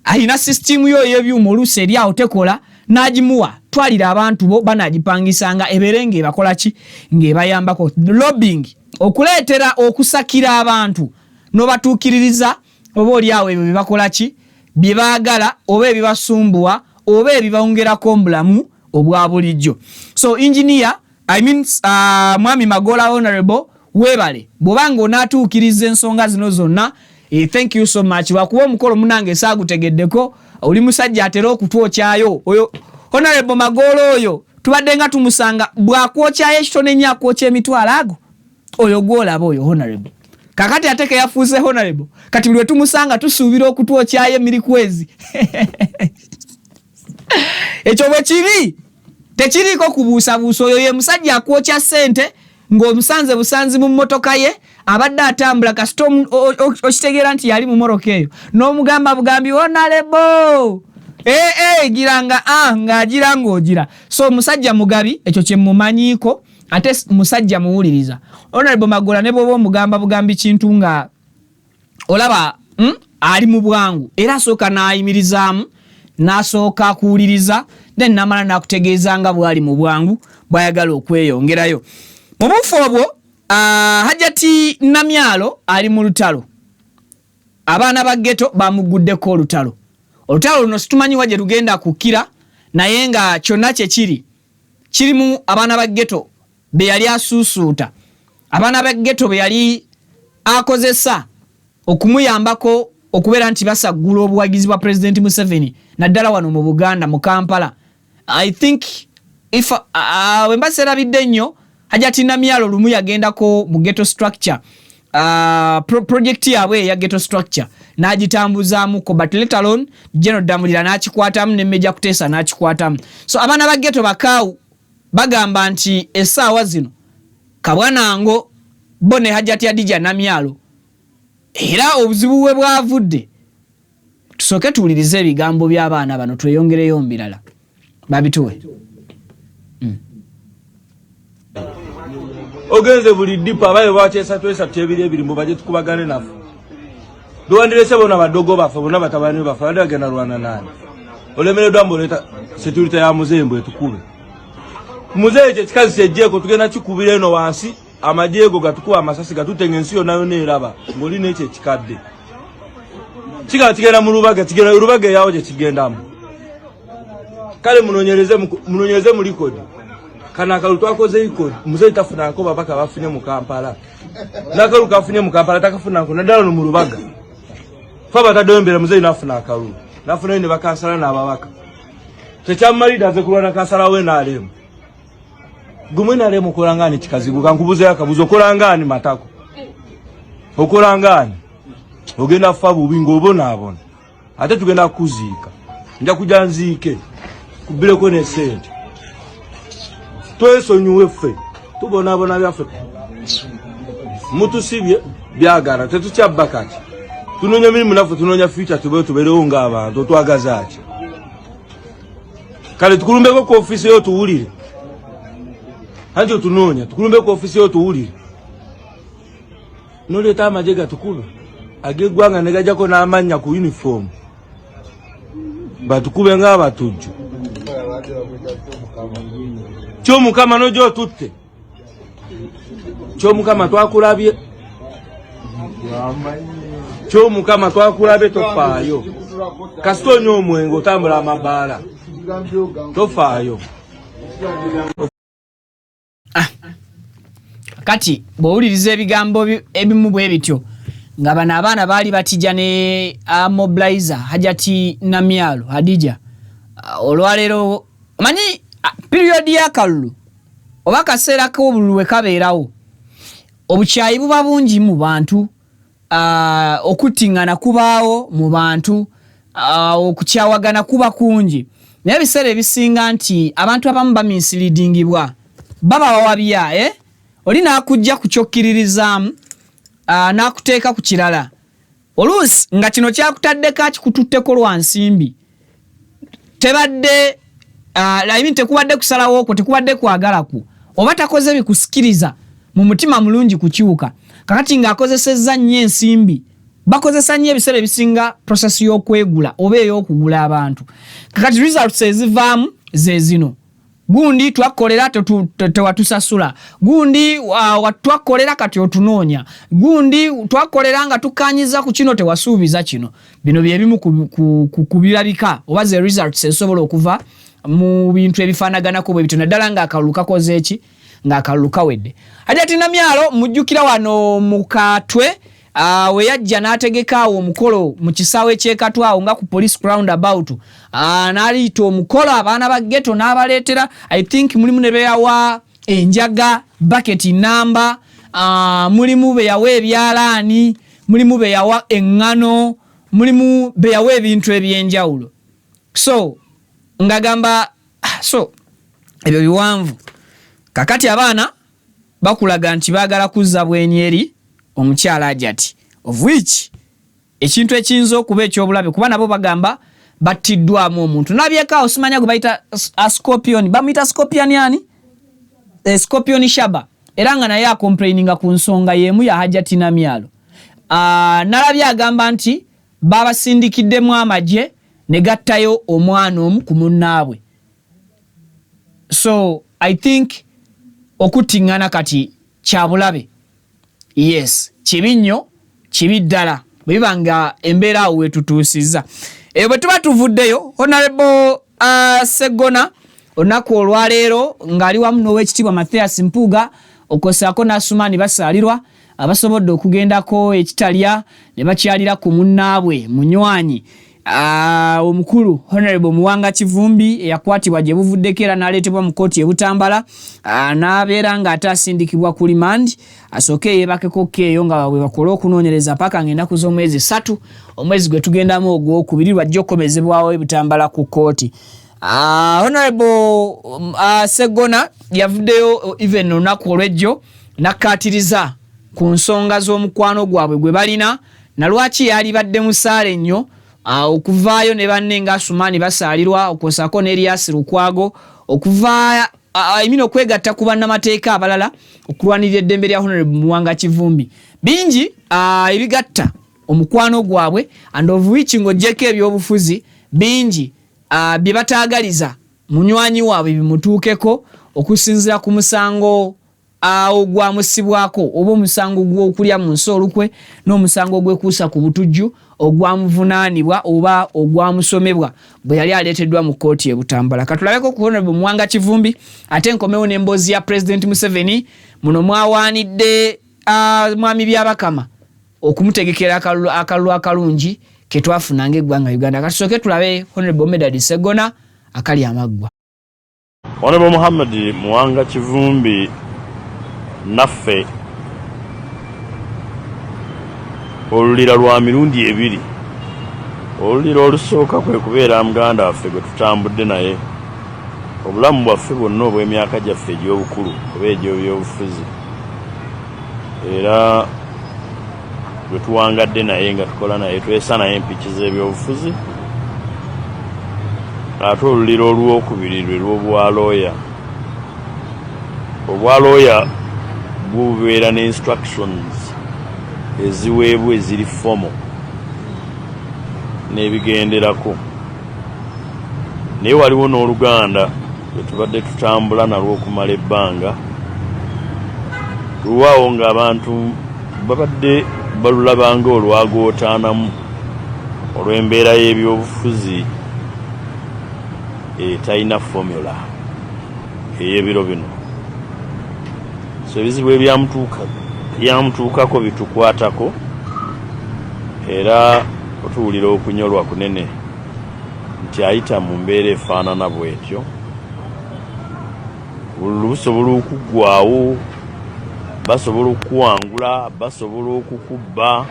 alina system yo y'ebyuma oluusi eri awo tekola n'agimuwa twalira abantu bo banaagipangisanga ebeere ng'ebakola ki ng'ebayambako. Lobbying okuleetera okusakira abantu n'obatuukiririza oba oli awo ebyo bye bakola ki bye baagala oba ebibasumbuwa oba ebibawongerako omubulamu obwa bulijjo. So engineer Mwami Magola Honorable webale bw'obanga onaatuukiriza ensonga zino zonna thank you so much. Lwakuba omukolo munange saagutegeddeko oli musajja atera okutwokyayo oyo Honorable Magola oyo tubadde nga tumusanga bw'akwokyayo ekitone nnyo akwokya emitwalo ago oyo gwolaba oyo Honorable. Kakati ate ke yafuuse Honorable kati buli we tumusanga tusuubira okutwokyayo emirikwezi ekyo bwe kiri tekiriiko kubuusabuusa. Oyo ye musajja akwokya ssente ng'omusanze busanzi mu mmotoka ye abadde atambula kasita okitegeera nti yali mu moroka eyo n'omugamba bugambi Honorable giranga ng'agira ng'ogira. So musajja mugabi ekyo kye mumanyiiko ate musajja muwuliriza. Honorable Magola ne bw'oba omugamba bugambi kintu nga olaba ali mu bwangu era asooka n'ayimirizaamu n'asooka kuwuliriza then namala n'akutegeeza nga bw'ali mu bwangu bw'ayagala okweyongerayo. Mu bufu obwo Hajati Namyalo ali mu lutalo. Abaana ba ghetto bamuguddeko olutalo. Olutalo luno situmanyi waje lugenda kukira naye nga kyonna kye kirimu abaana ba ghetto be yali asuusuuta. Abaana ba ghetto be yali akozesa okumuyambako okubeera nti basaggula obuwagizi bwa President Museveni naddala wano mu Buganda mu Kampala. I think if wemba serabidde nnyo Hajati Namyalo lumu yagendako mu ghetto structure project yaabwe ya ghetto structure n'agitambuzaamuko but let alone General Damulira n'akikwatamu ne Major Kuteesa n'akikwatamu. So abaana ba ghetto bakaawu bagamba nti essaawa zino Kabwanango bone Hajjati Adija Namyalo era obuzibu bwe bwavudde. Tusooke tuwulirize ebigambo by'abaana bano tweyongereyo mbirala babituwe. Ogenze buli dipa abaye bakyesa twesa tebiri ebirimbo baje tukubagane nafu duwandirese bona badogo bafa bona batabani bafa bagenda Rwanda nani olemere dwambo leta security ya muzembo etukube muzeje kikazi sejeko tugenda kikubire no wansi amajego gatukuba amasasi gatutenga ensiyo nayo neraba ngoli neche kikadde kigenda mu Rubaga kigenda Rubaga yawo je kigendamu kale munonyereze mu record kana kalutu akoze iko muzeyi tafuna ko babaka bafunye mu Kampala nakalu kafunye mu Kampala takafuna ko nadalo mu Rubaga faba tadombera muzeyi nafuna akalu nafuna ne bakansala na babaka tekyamali daze kulwana kansala we na alemu gumwe na alemu kolangani kikazigu kankubuze akabuzo kolangani matako okolangani ogenda fabu bingo obona abona ate tugenda kuzika nja kujanzike kubile ko ne sente tweso nyuwefe tubona byaffe mutu sibye byagara tetukyabakati tunonya mirimu nafu tunonya future tuberewo nga abantu twagazaaki kale tukulumbeko ku ofisi yo tuwulire anjo tunonya tukulumbeko ku ofisi yo tuwulire noleta amajega tukube agegwanga negajako n'amanya ku uniform batukube nga abatujju Kyo mukama nojo tutte. Kyo mukama twakulabye. Kyo mukama twakulabye tofaayo. Kastonyo omwengo tambula amabala. Tofaayo. Kati bowuliriza ebigambo ebimu bwe bityo nga bana abaana baali batijja ne mobilizer Hajjati Namyalo Hadija olwalero manyi period ya kalulu oba kaseera k'obululu kabeerawo obukyayi buba bungi mu bantu okuttingana kubaawo mu bantu okukyawagana kuba kungi naye ebiseera ebisinga nti abantu abamu bamisleadingibwa baba wawabya oli naakujja kukyokkirizaamu n'akuteeka ku kirala oluusi nga kino kyakutaddeko akikututteko lwa nsimbi tebadde tekubadde kusalawo okwo tekubadde kwagalaku oba takoze bikusikiriza mu mutima mulungi kukyuka kakati ng'akozesezza nnyo ensimbi bakozesa nnyo ebiseera ebisinga process y'okwegula oba ey'okugula abantu kakati results ezivaamu ze zino gundi twakolera tewatusasula gundi twakolera kati otunoonya gundi twakolera nga tukanyiza ku kino tewasuubiza kino bino byebimu ku birabika oba ze results ezisobola okuva mu bintu ebifaanaganako bwe bityo naddala ng'akalulu kakoze eki ng'akalulu kawedde Hajjati Namyalo mujjukira wano mu Katwe we yajja n'ategeka awo omukolo mu kisaawe eky'Ekatwe awo nga ku police roundabout n'aliita omukolo abaana ba ghetto n'abaleetera I think mulimu ne beyawa enjaga bucket namba mulimu beyawa ebyalaani mulimu beyawa eŋŋano mulimu beyawa ebintu ebyenjawulo so ngagamba so ebyo biwanvu kakati abaana bakulaga nti baagala kuzza bwenyeri omukyala Hajjati of which ekintu ekiyinza okuba ekyobulabe kuba nabo bagamba battiddwamu omuntu nabyeka osimanya gwe bayita scorpion bamuyita scorpion yani scorpion shaba era nga naye acomplaininga ku nsonga yemu ya Hajjati Namyalo nalabye agamba nti babasindikiddemu amagye ne gattayo omwana omu ku munnaabwe so I think okuttingana kati kyabulabe yes kibi nnyo kibi ddala bwe biba nga embeera awo wetutuusizza bwe tuba tuvuddeyo Honorable Segona olunaku olwaleero ng'ali wamu n'Oweekitiibwa Mathias Mpuuga okosaako n'Asumaani Basaalirwa abasobodde okugendako ekitalya ne bakyalira ku munnaabwe munywanyi omukulu Honorable Muwanga Kivumbi yakwatibwa gye buvuddeko era n'aleetebwa mu kkooti e Butambala n'abeera nga ate asindikibwa ku limandi asooke yeebakeko keeyo nga bwe bakola okunoonyereza paka ng'ennaku z'omwezi 3 omwezi gwe tugendamu ogwokubiri lwajja okukomezebwawo e Butambala ku kkooti. Honorable Sseggona yavuddeyo even olunaku olw'ejjo n'akkaatiriza ku nsonga z'omukwano gwabwe gwe balina na lwaki yali badde musaale nnyo okuvaayo ne banne nga Asumani basaalirwa okwosaako ne Elias Lukwago okuvaayo okwegatta ku bannamateeka abalala okulwanirira eddembe lya Honorable Muwanga Kivumbi. Bingi ebigatta omukwano gwabwe and of which ng'oggyeko ebyobufuzi bingi bye bataagaliza munywanyi waabwe bimutuukeko okusinziira ku musango ogwamusibwako oba omusango gw'okulya mu nsi olukwe n'omusango gwekuusa ku butujju ogwamuvunaanibwa oba ogwamusomebwa bwe yali aleeteddwa mu kkooti e Butambala. Katulabeko ku Honorable Muwanga Kivumbi ate nkomewo n'emboozi ya President Museveni muno mwawaanidde mwami Byabakama okumutegekera akalulu akalungi ke twafunanga eggwanga Uganda. Katusooke tulabe Honorable Medad Sseggona akali amaggwa. Honorable Muhammad Muwanga Kivumbi naffe olulira lwa mirundi ebiri. Olulira olusooka kwe kubeera muganda waffe gwe tutambudde naye obulamu bwaffe bwonna obw'emyaka gyaffe egy'obukulu oba egy'ebyobufuzi era gwe tuwangadde naye nga tukola naye twesa naye empiki z'ebyobufuzi. Ate olulira olwokubiri lwe lw'obwalooya. Obwalooya bubeera ne instructions eziweebwa eziri formal n'ebigenderako. Naye waliwo n'oluganda lwe tubadde tutambula nalwo okumala ebbanga. Lwawo ng'abantu babadde balulabanga olwagootaanamu olw'embeera y'ebyobufuzi etalina formula ey'ebiro bino. So ebizibu ebyamutuukako bitukwatako era otuwulira okunyolwa kunene nti ayita mu mbeera efaanana bw'etyo. Busobola okuggwaawo, basobola okuwangula, basobola okukubba,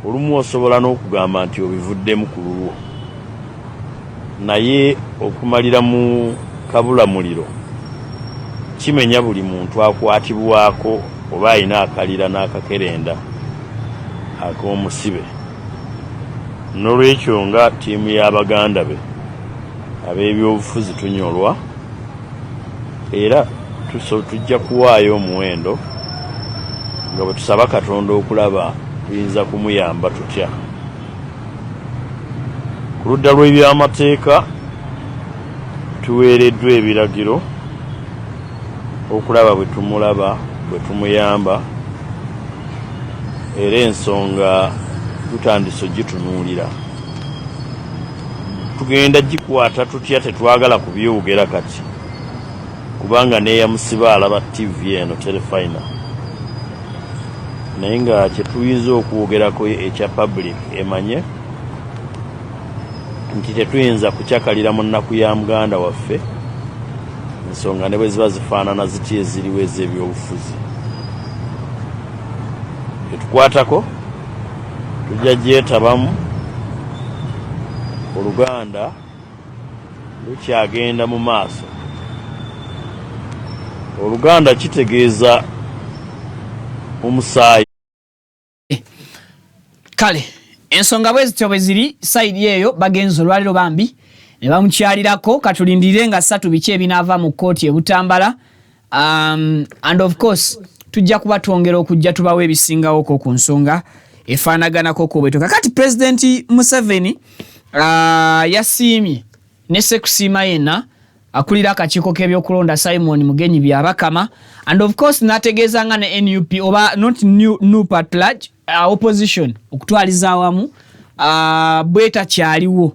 olumu osobola n'okugamba nti obivuddemu ku lulwo. Naye okumalira mu kabulamuliro kimenya buli muntu akwatibwako oba alina akalira n'akakerenda ak'omusibe. N'olwekyo nga ttiimu y'abaganda be ab'ebyobufuzi tunyolwa era tujja kuwaayo omuwendo nga bwe tusaba Katonda okulaba tuyinza kumuyamba tutya. Ku ludda lw'ebyamateeka tuweereddwa ebiragiro okulaba bwe tumulaba, bwe tumuyamba era ensonga tutandise ogitunuulira. Tugenda gikwata tutya tetwagala kubyogera kati kubanga neeyamusiba alaba TV eno Telefina. Naye nga kye tuyinza okwogerako ekya public emanye nti tetuyinza kukyakalira mu nnaku ya muganda waffe ensonga ne bwe ziba zifaanana ziti eziriwo ez'ebyobufuzi. Tetukwatako tujja gyetabamu. Oluganda lukyagenda mu maaso. Oluganda kitegeeza omusaayi. Kale ensonga bwezityo bwe ziri sayidi eyo bagenzi olwaliro bambi ne bamukyalirako. Katulindire nga 3 biki ebinaava mu kkooti e Butambala. And of course tujja kuba twongera okujja tubawo ebisingawoko ku nsonga efaanaganako bwetyo. Kakati President Museveni yasiimye ne Sekusiima yenna akulira akakiiko k'ebyokulonda Simon Mugenyi Byabakama, and of course nategeeza nga ne NUP oba not new part large opposition okutwaliza awamu bweta kyaliwo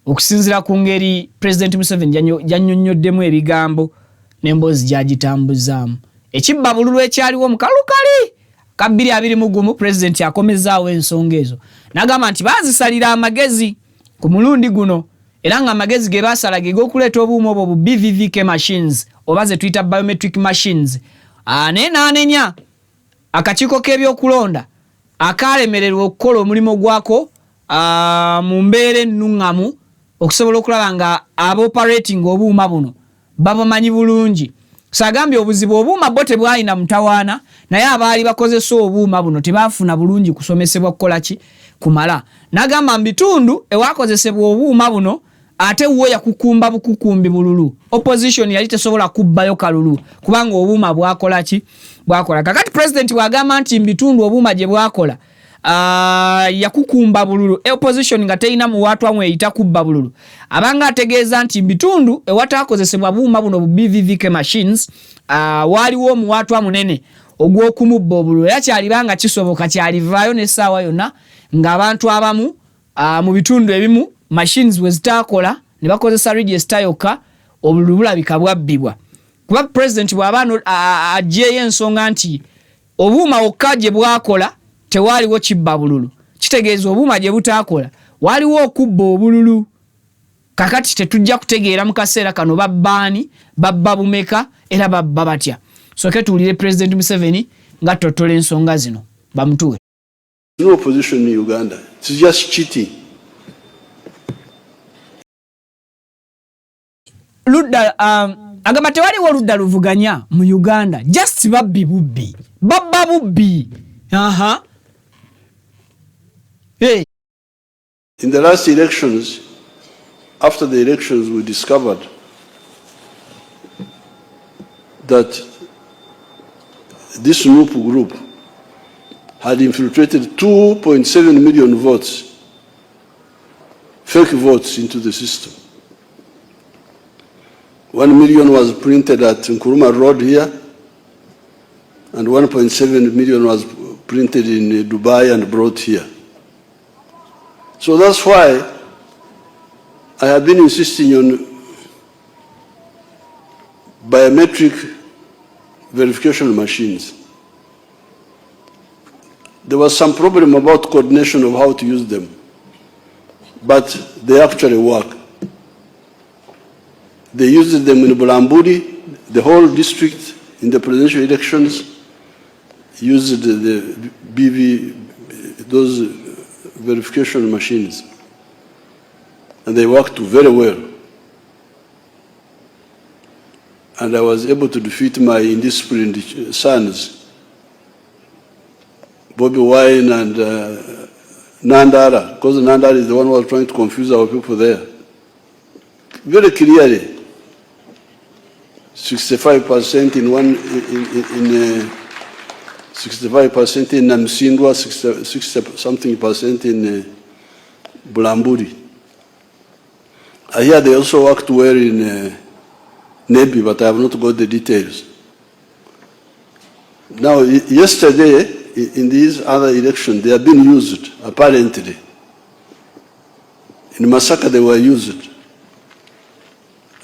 okusinzira ku ngeri President Museveni jannyonnyoddemu ebigambo n'emboozi gyagitambuzaamu. Ekibba bululu ekyaliwo mu kalukali 2021 president akomezaawo ensonga ezo n'agamba nti baazisalira amagezi ku mulundi guno era nga amagezi ge baasala ge g'okuleeta obuuma obwo bu BVVK machines oba ze tuyita biometric machines n'anenya akakiiko k'ebyokulonda akalemererwa okukola omulimu gwako mu mbeera ennuŋŋamu okusobola okulaba nga aboperating obuuma buno babamanyi bulungi. Sagambye obuzibu obuuma bo tebwalina mutawaana naye abaali bakozesa obuuma buno tebaafuna bulungi kusomesebwa kukola ki kumala. N'agamba mu bitundu ewakozesebwa obuuma buno ate wo yakukumba bukukumbi bululu. Opposition yali tesobola kubbayo kalulu kubanga obuuma bwakola ki bwakola. Kakati president wagamba nti mu bitundu obuuma gye bwakola yakukumba bululu. Opposition nga teina mu watu amwe eyita kubba bululu. Abanga ategeeza nti bitundu ewatakozesebwa buuma buno bu BVVK machines waliwo mu watu amunene ogw'okumubba obululu. Era kyalibanga kisoboka kyalivaayo n'essaawa yonna ng'abantu abamu mu bitundu ebimu machines we zitaakola ne bakozesa register yokka obululu bulabika bwabbibwa. Kuba president bw'aba aggyeyo ensonga nti obuuma okka gye bwakola tewaliwo kibba bululu. Kitegeeza obuuma gye butaakola waliwo okubba obululu. Kakati tetujja kutegeera mu kaseera kano babbaani babba bumeka era babba batya. Soke tuwulire President Museveni nga totola ensonga zino bamutuwe. No opposition in Uganda. It's just cheating. Ludda agamba tewaliwo ludda luvuganya mu Uganda. Just babbi bubbi. Babba bubbi. Hey. In the last elections, after the elections, we discovered that this NUP group had infiltrated 2.7 million votes, fake votes, into the system. 1 million was printed at Nkuruma Road here, and 1.7 million was printed in Dubai and brought here. So that's why I have been insisting on biometric verification machines. There was some problem about coordination of how to use them, but they actually work. They used them in Bulambudi, the whole district in the presidential elections used those verification machines, and they worked very well. And I was able to defeat my indisciplined sons, Bobby Wine and Nandara, because Nandara is the one who was trying to confuse our people there. Very clearly, 65% in 65% in Namsindwa, 60-something% in Bulambudi. I hear they also worked well in Nebi, but I have not got the details. Now, yesterday, in these other elections, they have been used, apparently. In Masaka, they were used.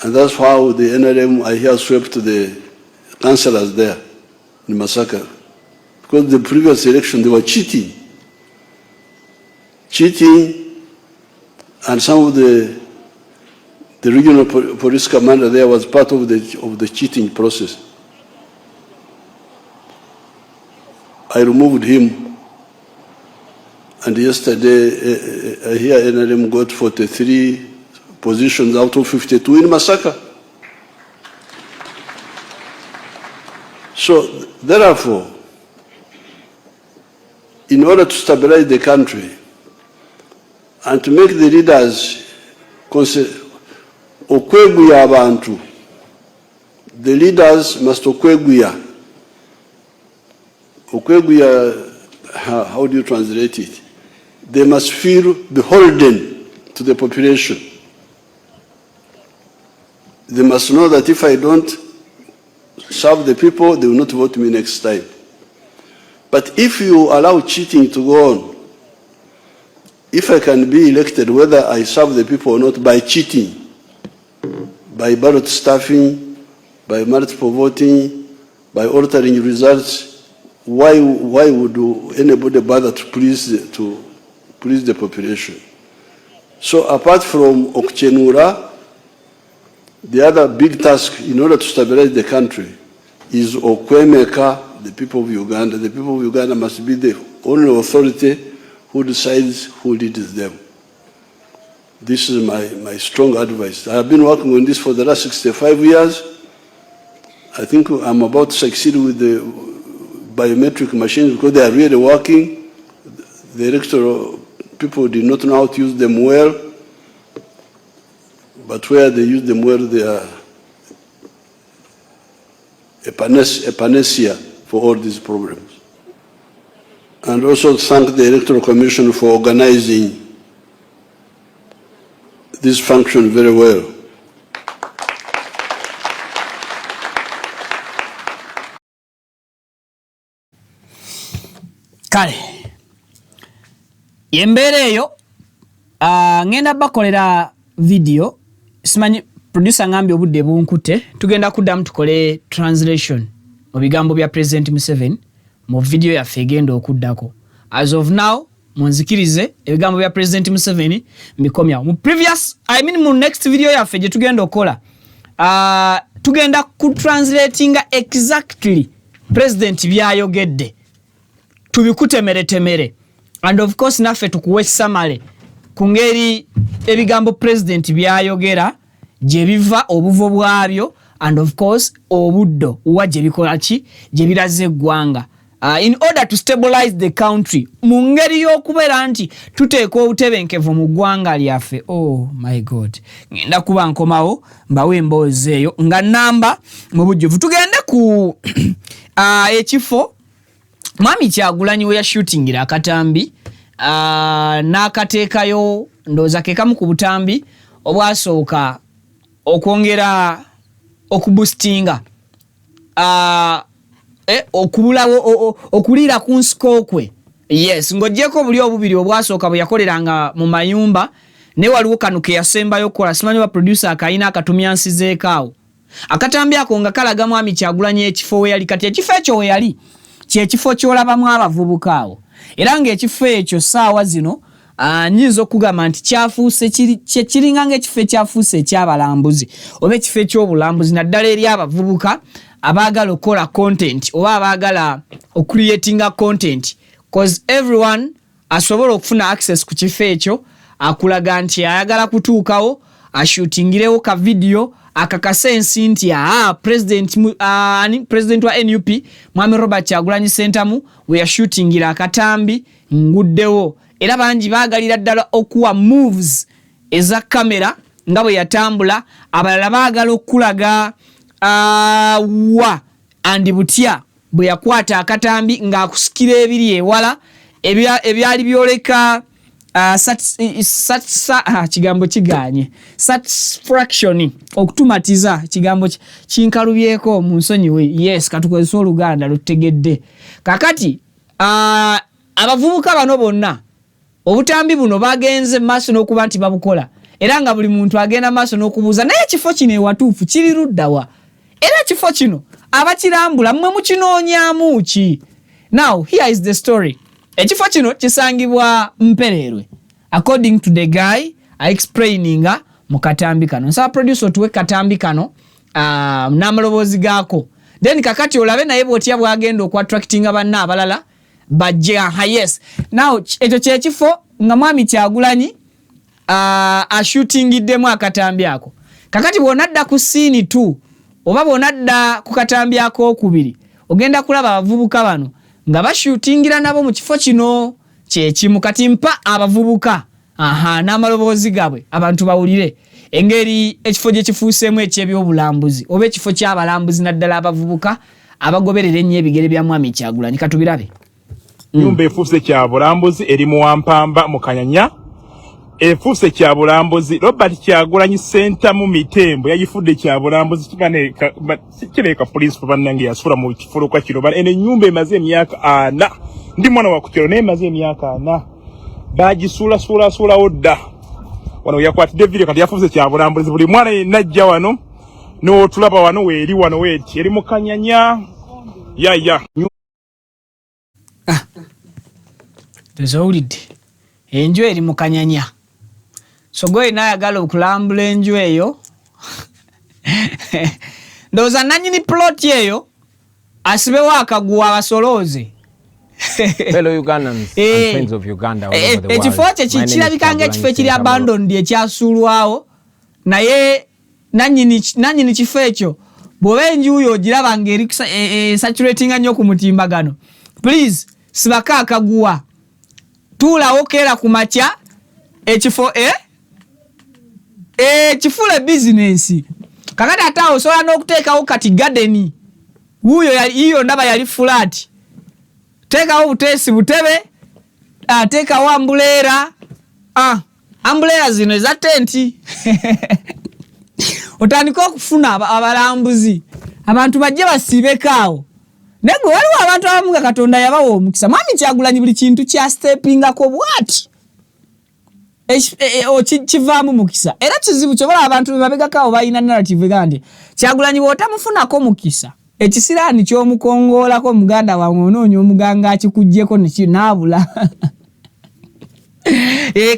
And that's how the NRM, I hear, swept the councillors there in Masaka. Because the previous election, they were cheating. Cheating, and some of the regional police commander there was part of the cheating process. I removed him, and yesterday, I hear NRM got 43 positions out of 52 in Masaka. So, therefore, in order to stabilize the country and to make the leaders okweguya abantu, the leaders must okweguya. Okweguya, how do you translate it? They must feel beholden to the population. They must know that if I don't serve the people, they will not vote me next time. But if you allow cheating to go on, if I can be elected, whether I serve the people or not, by cheating, by ballot stuffing, by multiple voting, by altering results, why would anybody bother to please the population? So apart from Okchenura, the other big task in order to stabilize the country is Okwemeka, the people of Uganda. The people of Uganda must be the only authority who decides who leads them. This is my strong advice. I have been working on this for the last 65 years. I think I'm about to succeed with the biometric machines because they are really working. The electoral people did not know how to use them well, but where they use them well, they are a panacea for all these problems. And also thank the Electoral Commission for organizing this function very well. Kale yembereyo ngenda bakolera video simanyi producer ngambi obudde bunkute tugenda kuddamu tukole translation mu bigambo bya President Museveni mu video ya fegendo okuddako. As of now munzikirize ebigambo bya President Museveni mbikomya mu mu next video ya feje tugenda okola tugenda ku translatinga exactly president byayogedde tubikutemeretemere and of course naffe tukuwe summary kungeri ebigambo president byayogera je biva obuvo bwabyo and of course obuddo waje bikola ki je biraze eggwanga in order to stabilize the country mungeri yokubera nti tuteeko obutebenkevu mu ggwanga lyaffe. Oh my god, ngenda kuba nkomawo mbawe emboozi eyo nga namba mu bujjuvu. Tugende ku ekifo Mwami Kyagulanyi we yashootingira akatambi n'akateekayo ndooza ke kamu ku butambi obwasooka okwongera okuboostinga okubulawo okulira ku nsiko kwe. Yes, ng'oggyeko buli obubiri obwasooka bwe yakoleranga mu mayumba ne waliwo kano ke yasembayo okukola simanyi ba producer akayina akatumyansizeeko awo. Akatambi ako nga kalaga Mwami Kyagulanyi ekifo we yali kati ekifo ekyo we yali kyekifo kyolabamu abavubuka awo era ng'ekifo ekyo ssaawa zino nyinza okugamba nti kyafuuse kiringa ng'ekifo ekyafuuse ekyabalambuzi oba ekifo ekyobulambuzi naddala eri abavubuka abaagala okukola content oba abaagala ocreatinga content cause everyone asobola okufuna access ku kifo ekyo akulaga nti ayagala kutuukawo ashootingirewo ka video akakasensi nti president wa NUP Mwami Robert Kyagulanyi Ssentamu we yashootingira akatambi nguddewo era bangi baagalira ddala okuwa moves eza kamera nga bwe yatambula abalala baagala okulaga wa andi butya bwe yakwata akatambi ng'akusikira ebiri ewala ebyali byoleka kigambo kiganye satisfaction okutumatiza kigambo kinkalubyeko mu nsonyi we. Yes, katukozesa Oluganda lutegedde kakati abavubuka bano bonna obutambi buno bagenze maaso n'okuba nti babukola era nga buli muntu agenda maaso n'okubuuza naye ekifo kino ewatuufu kiri luddawa era ekifo kino abakirambula mmwe mukinoonyaamu ki? Now here is the story. Ekifo kino kisangibwa Mpererwe according to the guy explaininga mu katambi kano. Nsaba producer tuwe katambi kano n'amaloboozi gaako then kakati olabe naye bw'otya bwagenda okwatractinga banna abalala bajje. Yes, now ekyo kyekifo nga Mwami Kyagulanyi ashootingiddemu akatambi ako. Kakati bw'onadda ku scene 2 oba bw'onadda ku katambi ak'okubiri ogenda kulaba abavubuka bano nga bashootingira nabo mu kifo kino kyekimu. Kati mpa abavubuka n'amaloboozi gaabwe abantu bawulire engeri ekifo gye kifuuseemu eky'ebyobulambuzi oba ekifo ky'abalambuzi naddala abavubuka abagoberera ennyo ebigere bya Mwami Kyagulanyi. Katubirabe. Nyumba efuuse kyabulambuzi eri mu Wampamba mu Kanyanya. Efuuse kyabulambuzi Robert Kyagulanyi Ssentamu Mitembo yagifudde kyabulambuzi kireka police bannange yasula mu kifuluka kino ene nyumba emaze emyaka 4 ndi mwana wa kukyalo naye emaze emyaka 4 bagisula odda wano yakwatidde video kati yafuuse kyabulambuzi buli mwana yenajja wano no tulaba wano weeri wano weeti eri mu Kanyanya ya tezowulidde enju eri mu Kanyanya Sogoyi n'ayagala okulambula enju eyo ndowooza nannyini plot eyo asibewo akaguwa abasolooze fellow Ugandans and friends of Uganda all over the world. Ekifo kye kirabikanga ekifo ekiri abandoned ekyasulwawo naye nannyini kifo ekyo bw'oba enju yo ogiraba ng'eri saturatinga nnyo ku mutimbagano please sibaka akaguwa tuulawo keera ku makya ekifo kifule bizinensi kakati ate awo osobola n'okuteekawo kati gadeni wuuyo yiyo ndaba yali flat teekawo buteesi butebe teekawo ambuleera ambuleera zino eza tenti otandika okufuna abalambuzi abantu bajje basiibekaawo naye gwe waliwo abantu abamu nga Katonda yabawa omukisa Mwami Kyagulanyi buli kintu kya steppingako bwati kivaamu mukisa era kizibu kyobola abantu bebabegakaawo balina narrative gandi Kyagulanyi bw'otamufunako mukisa ekisiraani ky'omukongoolako muganda wawe onoonya omuganga akikuggyeko naabula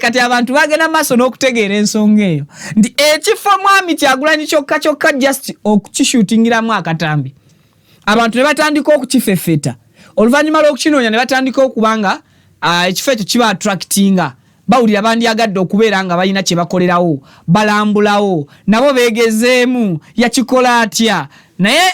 kati abantu bagenda maaso n'okutegeera ensonga eyo nti ekifo Mwami Kyagulanyi kyokka just okukishuutingiramu akatambi abantu ne batandika okukifefeta oluvannyuma lw'okukinoonya ne batandika okubanga ekifo ekyo kiba attractinga bawulira bandyagadde okubeera nga balina kye bakolerawo balambulawo nabo beegezeemu yakikola atya naye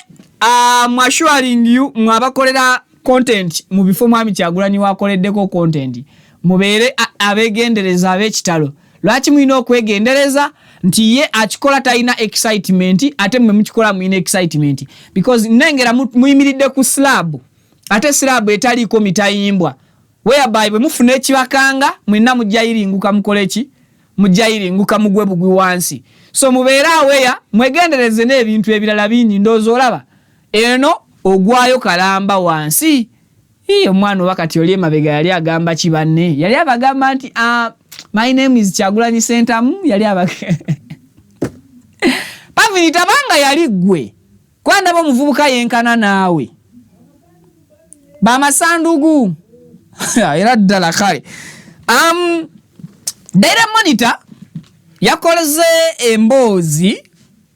mwashuring you mwabakolera content mu bifo Mwami Kyagulanyi wakoleddeko content mubeere abeegendereza ab'ekitalo lwaki mulina okwegendereza nti ye akikola talina excitement ate mmwe mukikola mulina excitement because nnengera muyimiridde ku slab ate slab etaliiko mitayimbwa whereby bwe mufuna ekibakanga mwenna mujjayiringuka mukole ki mujjayiringuka mugwe bugwi wansi so mubeere aweya mwegendereze n'ebintu ebirala bingi ndowooza olaba eno ogwayo kalamba wansi omwana oba kati oli emabega yali agamba kibanne yali abagamba nti my name is Kyagulanyi Sentamu yali Pavini tabanga yali gwe kwandaba omuvubuka yenkana naawe bamasandugu era ddala kale Daily Monitor yakoleze emboozi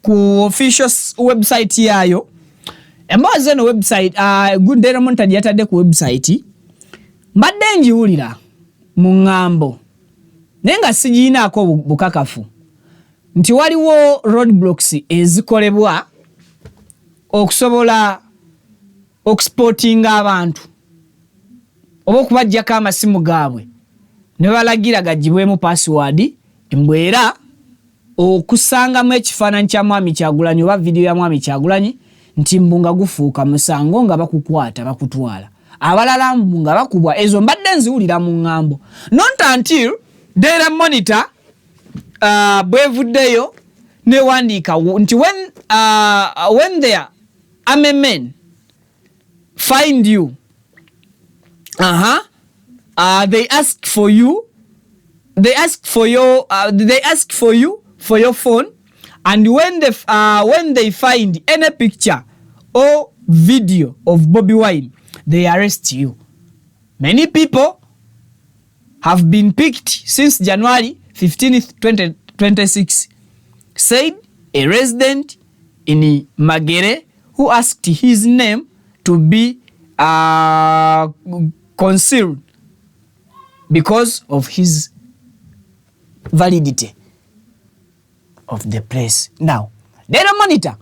ku official website yayo emboozi eno website Good Daily Monitor yatadde ku website mbadde njiwulira mu ngambo naye nga sigiinaako bukakafu nti waliwo roadblocks ezikolebwa okusobola okusportinga abantu oba okubajjako amasimu gaabwe ne balagira gagibwemu password mbwera okusangamu ekifaananyi kya Mwami Kyagulanyi oba video ya Mwami Kyagulanyi nti mbunga gufuuka musango nga bakukwata bakutwala abalala mbunga bakubwa ezo mbadde nziwulira mu ngambo not until Daily Monitor bwevuddeyo newandiika nti when their army men find you they ask for you for your phone and when they find any picture or video of Bobi Wine they arrest you. Many people have been picked since January 15th 2026 said a resident in Magere who asked his name to be concealed because of his validity of the place. Now, Daily Monitor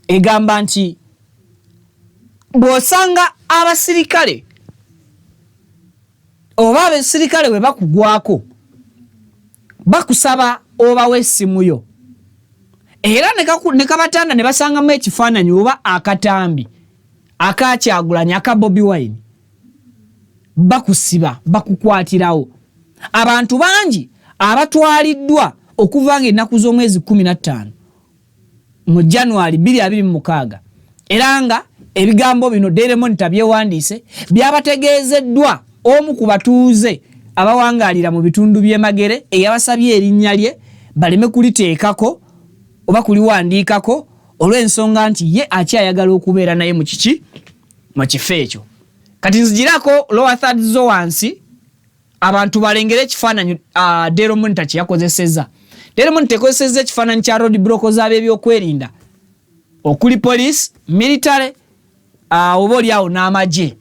egamba nti bw'osanga abasirikale oba abasirikale we bakugwako bakusaba obawe essimu yo era ne kabatanda ne basangamu ekifaananyi oba akatambi aka Kyagulanyi aka Bobi Wine bakusiba bakukwatirawo abantu bangi abatwaliddwa okuva nga ennaku z'omwezi 15 mu January 2026 era nga ebigambo bino Daily Monitor byewandiise byabategeezeddwa omu ku batuuze abawangaalira mu bitundu by'e Magere eyabasabye erinnya lye baleme kuliteekako oba kuliwandiikako olw'ensonga nti ye akyayagala okubeera naye mu kiki mu kifo ekyo kati nzigirako lower third zo wansi abantu balengere ekifaananyi Daily Monitor kye yakozesezza. Daily Monitor ekozesezza ekifaananyi kya road blockers ab'ebyokwerinda okuli police, military, oba oliawo n'amagye.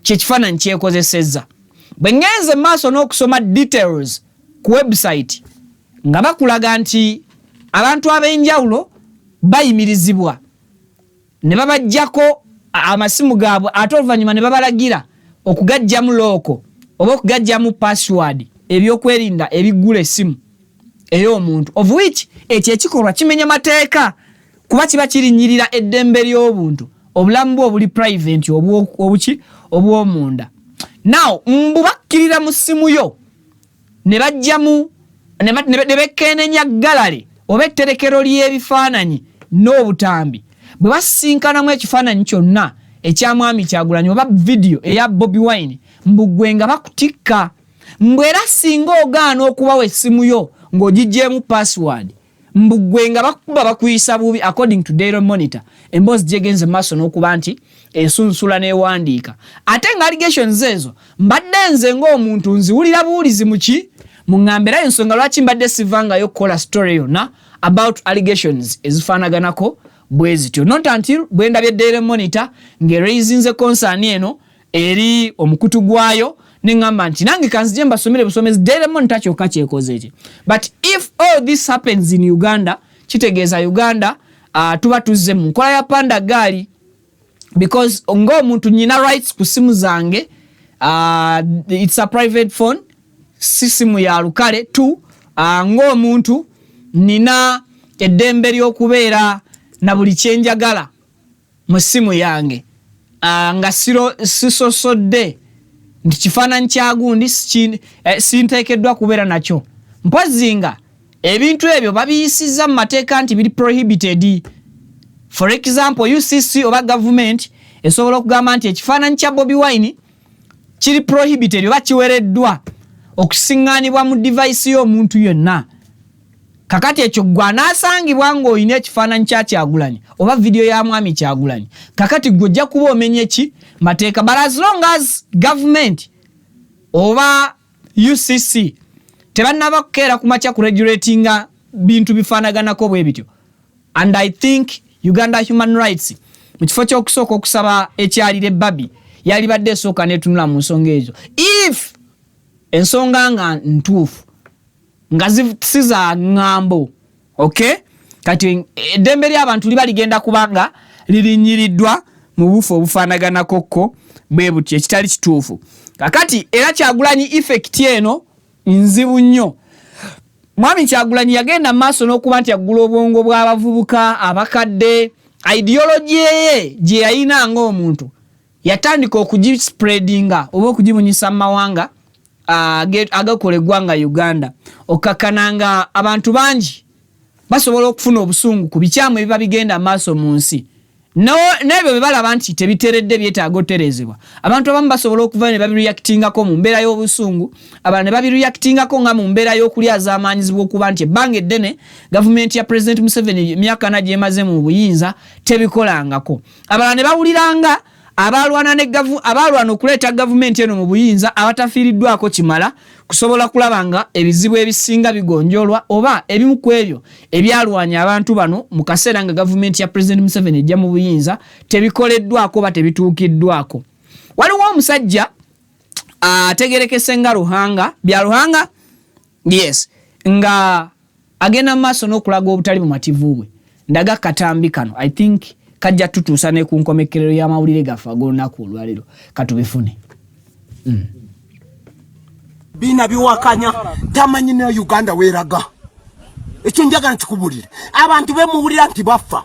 Kye kifaananyi kyekozesezza. Bwe ngenze maaso n'okusoma details ku website nga bakulaga nti abantu ab'enjawulo bayimirizibwa ne babajjako amasimu gaabwe ate oluvannyuma ne babalagira okugajjamu looko oba okugajjamu password ebyokwerinda ebiggula essimu ey'omuntu, of which ekyo ekikolwa kimenya mateeka kuba kiba kirinnyirira eddembe ly'obuntu, obulamu bwe obuli private obw'omunda. Now mbu bakkirira mu ssimu yo ne bajjamu ne bekkenenya galale oba etterekero ly'ebifaananyi n'obutambi. Bwe basisinkanamu ekifaananyi kyonna ekya Mwami Kyagulanyi oba video eya Bobi Wine mbugwe nga bakutikka. Mbwera singa ogaana okubawa essimu yo ng'ogijjeemu password mbugwe nga bakuba bakuyisa bubi according to Daily Monitor. Emboozi gyegenze maaso n'okuba nti ensunsula n'ewandiika. Ate nga allegations ezo mbadde nze ng'omuntu nziwulira buwulizi muki muŋŋambera ensonga lwaki mbadde sivangayo kukola story yonna about allegations ezifaanaganako bwe zityo. Not until bwe ndabye Daily Monitor ng'eraisinze concern eno eri omukutu gwayo neŋŋamba nti nange kanzije mbasomere busomezi Daily Monitor kyokka kyekoze ekyo. But if all this happens in Uganda, kitegeeza Uganda tuba tuzze mu nkola ya panda gaali, because ng'omuntu nyina rights ku simu zange, it's a private phone, si simu ya lukale tu, ng'omuntu nina eddembe ly'okubeera na buli kyenjagala mu simu yange, nga sisosodde nti kifaananyi kya gundi sinteekeddwa kubeera nakyo. Mpozi nga ebintu ebyo babiyisizza mu mateeka nti biri prohibited. For example, UCC oba government esobola okugamba nti ekifaananyi kya Bobi Wine kiri prohibited oba kiwereddwa okusiŋŋaanibwa mu device y'omuntu yonna. Kakati ekyo gwe anaasangibwa ng'olina ekifaananyi kya Kyagulanyi oba video ya Mwami Kyagulanyi, kakati gwe ojja kuba omenye ki mateeka. But as long as government oba UCC tebannaba kukeera ku makya kuregulatinga bintu bifaanaganako bwe bityo, and I think Uganda Human Rights mu kifo ky'okusooka okusaba ekyalira ebbabi yali badde esooka neetunula mu nsonga ezo. If ensonga nga ntuufu nga si za ŋŋambo, okay, kati eddembe ly'abantu liba ligenda kubanga lirinnyiddwa mu bufu obufaanaganako bwe butyo ekitali kituufu. Kakati era Kyagulanyi effect eno nzibu nnyo. Mwami Kyagulanyi yagenda maaso n'okuba nti aggula obwongo bw'abavubuka abakadde, ideology ye gye yalina ng'omuntu yatandika okugispreadinga oba okugibunyisa mu mawanga agakola eggwanga Uganda, okakkananga abantu bangi basobola okufuna obusungu ku bikyamu ebiba bigenda maaso mu nsi. N'ebyo bwe balaba nti tebiteredde byetaaga oterezebwa, abantu abamu basobola okuva ne babireactingako mu mbeera y'obusungu, abalala ne babireactingako nga mu mbeera y'okulyaza amaanyizibwa okuba nti ebbanga eddene gavumenti ya President Museveni emyaka 4 gy'emaze mu buyinza tebikolangako. Abalala ne bawuliranga abalwana okuleeta gavumenti eno mu buyinza abatafiiriddwako kimala kusobola kulaba nga ebizibu ebisinga bigonjolwa oba ebimu ku ebyo ebyalwanya abantu bano mu kaseera nga gavumenti ya President Museveni ejja mu buyinza tebikoleddwako oba tebituukiddwako. Waliwo omusajja ategerekese nga bya Ruhanga, yes, nga agenda mu maaso n'okulaga obutali bumativu bwe. Ndaga katambi kano I think kajja tutuusa ne ku nkomekerero y'amawulire gaffe ag'olunaku olwaleero katubifune. Bina biwakanya tamanyi ne Uganda weeraga. Ekyo njagala nkikubulire. Abantu bemuwulira nti bafa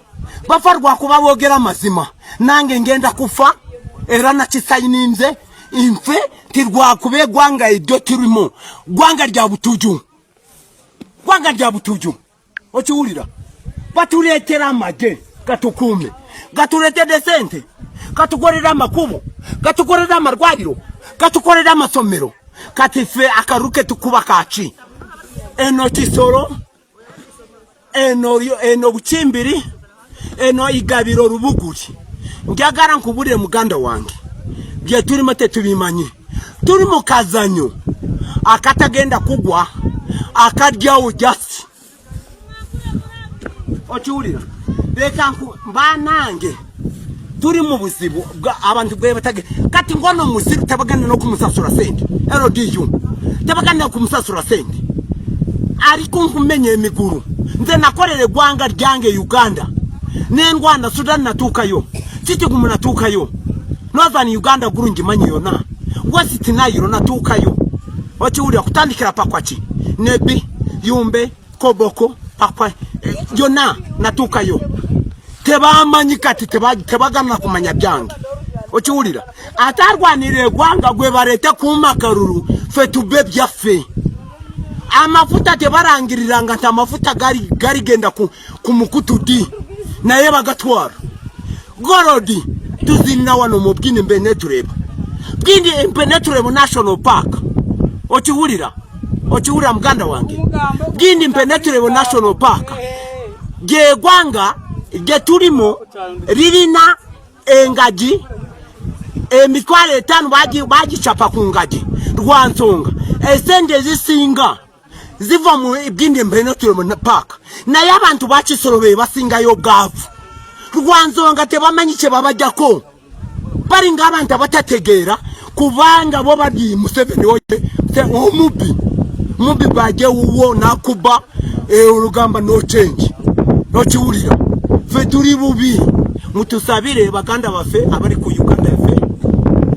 lwakuba boogera mazima. Nange ngenda kufa era nakisayininze infe ti lwakuba eggwanga eddo tirimu. Ggwanga lya butuju. Okiwulira? Batuleetera amagye gatukuume, gatuleetedde sente, gatukolera amakubo, gatukolera amalwaliro, gatukolera amasomero. Kati ffe akaruke tukuba kaki? Eno Kisoro, eno Bukimbiri, eno Igabiro Rubuguri. Njagala nkubulire muganda wange bye tulimo tetubimanyi. tuli mu kazanyo akatagenda kugwa akadyawo just okiwulira leka banange tuli mu buzibu abantu bwe batage kati ngono musiru tabaganda n'okumusasula sente LDU tabaganda n'okumusasula sente ariko nkumenya emiguru nze nakolere gwanga lyange Uganda n'engwanda Sudan natuukayo kikigumu natuukayo Northern Uganda gurungi manyi yona West Nile natuukayo okiwulira kutandikira pakwaki Nebi Yumbe Koboko pakwa yona natuukayo tebamanyi kati tebagana kumanya byange okiwulira atarwanire gwanga gwe barete kumakaruru fe tube byaffe amafuta tebarangiriranga nta amafuta gari genda ku mukutudi naye bagatwara gorodi tuzina wano mu bwini Mpenetrable bwini Mpenetrable National Park okiwulira muganda wange bwini Mpenetrable National Park ge gwanga ge tulimo lirina engaji emitwalo 5 bagichapa ku ngaji Rwansonga esende zisinga ziva mu bwini Mpenetrable Park naye abantu bakisoro be basingayo gavu Rwansonga tebamanyi kye babajjako bali ng'abantu abatategeera kubanga bo badi Museveni oye omubi baje uwo nakuba olugamba no change nokiwulira fe tuli bubi mutusabire baganda bafe abali ku Uganda fe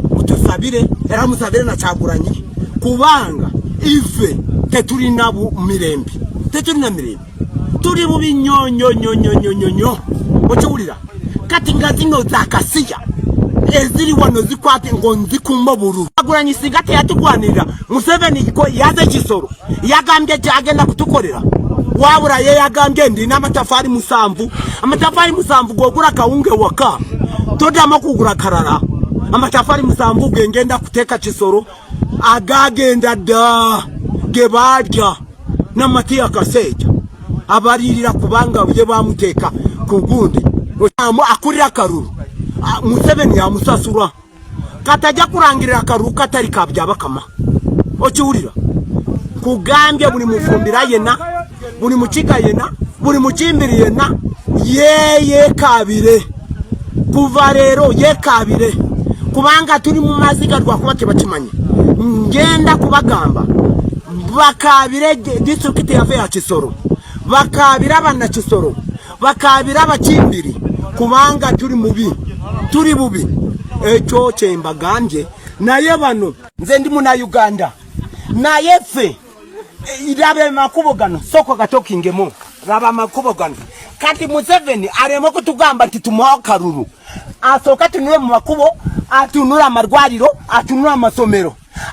mutusabire era musabire na Kyagulanyi kubanga ife tetuli nabu mirembe tuli bubi nyonyo okiwulira kati nga zino zakasiya eziri wano zikwate ngonzi kumbaburu Kyagulanyi sigate yatugwanira Museveni ko yaze kisoro yagambye cyagenda kutukorera wabura ye yagambye ndi n'amatafari musanvu gogura kawunge waka todama kugura karara amatafari musanvu gengenda kuteka kisoro agagenda da gebadya n'amatiya kaseja abaririra kubanga bye bamuteka kugundi akurira karuru Museveni ya musasura katajja kurangirira karuru katari kabyaba kama okiwulira kugambye buli mufumbira yena buli mukiga yena buli mukimbiri yena ye kabire kuva rero ye kabire kubanga tuli mu maziga rwakuba tebakimanyi ngenda kubagamba bakabire district yafe ya Kisoro bakabira abana Kisoro bakabira abakimbiri kubanga turi bubi ekyo kyembagambye naye bano nze ndi muna Uganda naye fe irabe makubo gano soko gatokingemo raba makubo gano kati Museveni aremo kutugamba ati tumuha karuru asoka tunure mu makubo atunura amarwariro atunura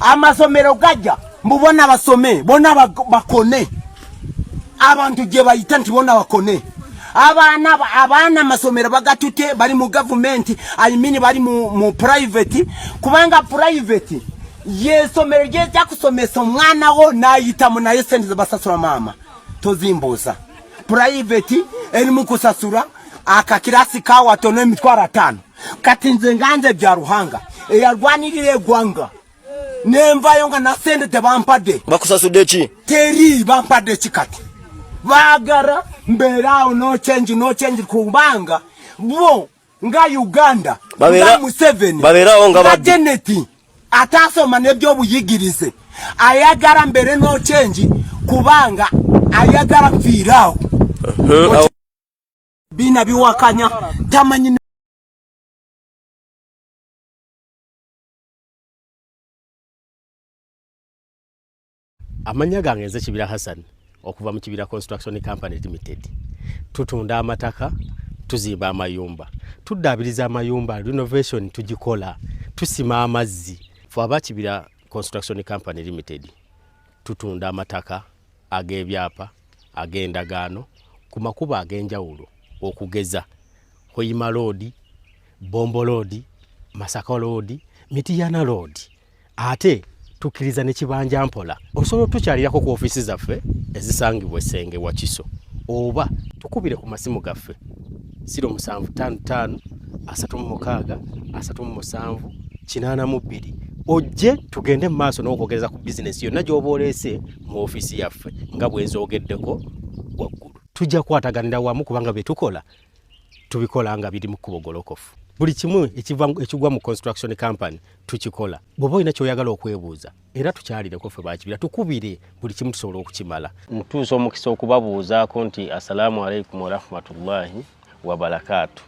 amasomero gajja mbubona basome bona bakone abantu je bayita ntibona bakone abana amasomero bagatute bari mu government bari mu private kubanga private yesomero je cyakusomesa umwana wo nayita mu naye sendize basasura mama tozimbuza private eri mu kusasura akakirasi ka watono emitwara 5 kati nze nganze bya ruhanga yarwanirire gwanga nemva yonga na sende te bampade bakusasude ki teri bampade kikati bagara mberao no change kubanga bo nga Uganda nga Museveni babera nga Geneti atasoma nebyo buyigirize ayagara mbere no change kubanga ayagara mfirao bina biwakanya tamanyi amanya gange nze Kibira Hassan okuva mu Kibira Construction Company Limited tutunda amataka tuzimba amayumba tudabiriza amayumba renovation tugikola tusima amazzi fo aba Kibira Construction Company Limited tutunda amataka agebyapa agendagano ku makuba agenjawulo okugeza Hoima Road, Bombo Road, Masaka Road, Mitiyana Road ate tukiriza ne kibanja mpola osobola tukyalirako ku office zaffe ezisangibwa Senge wa Kiso oba tukubire ku masimu gaffe 0755 36 37 82 ojje tugende mu maaso n'okwogereza ku bizinesi yonna gy'oba oleese mu ofiisi yaffe nga bwe nzoogeddeko waggulu. Tujja kwataganira wamu kubanga bye tukola tubikola nga biri mu kkubo golokofu. Buli kimu ekigwa mu construction company tukikola. Bw'oba olina ky'oyagala okwebuuza era tukyalireko ffe bakibira tukubire buli kimu tusobola okukimala. Ntuusa omukisa okubabuuzaako nti assalamu alaikum wa rahmatullahi wa barakatuh.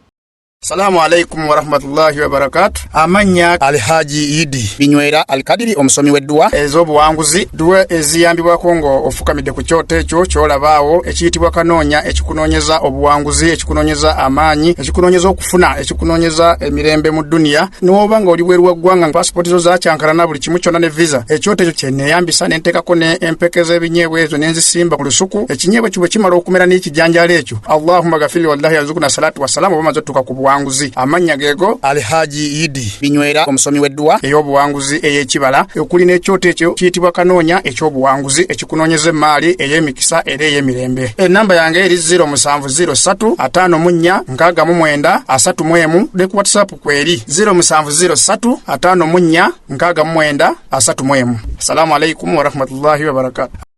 Salamu alaikum wa rahmatullahi wa barakatuh. Amanya Alhaji Idi Binywera Alkadiri omusomi weddwa ez'obuwanguzi duwe eziyambibwa kongo ofukamidde ku kyoto ekyo kyolabaawo ekiyitibwa kanoonya ekikunoonyeza obuwanguzi ekikunoonyeza amaanyi ekikunoonyeza okufuna ekikunoonyeza emirembe mu dunia n'oba nga oli bweru wa ggwanga passport zo zakyankalana buli kimu kyonna ne visa ekyoto ekyo kyenneeyambisa ne nteekako ne empeke z'ebinyeebwa ezo ne nzisimba ku lusuku ekinyeebwa kibwe kimala okumera n'ekijanjaalo ekyo Allahumma gafiri wallahi yazukuna salatu wassalamu oba maze tuka ku buwanguzi. Amanya gego Alhaji Idi Binywera omusomi weddwa ey'obuwanguzi ey'ekibala okuli n'ekyoto ekyo kiyitibwa kanoonya eky'obuwanguzi ekikunoonyeza emaali ey'emikisa era ey'emirembe. Enamba yange eri 0703 54 69 31 ne ku WhatsApp kweri 0703 54 69 31. Assalamu alaikum wa rahmatullahi wa barakatuh.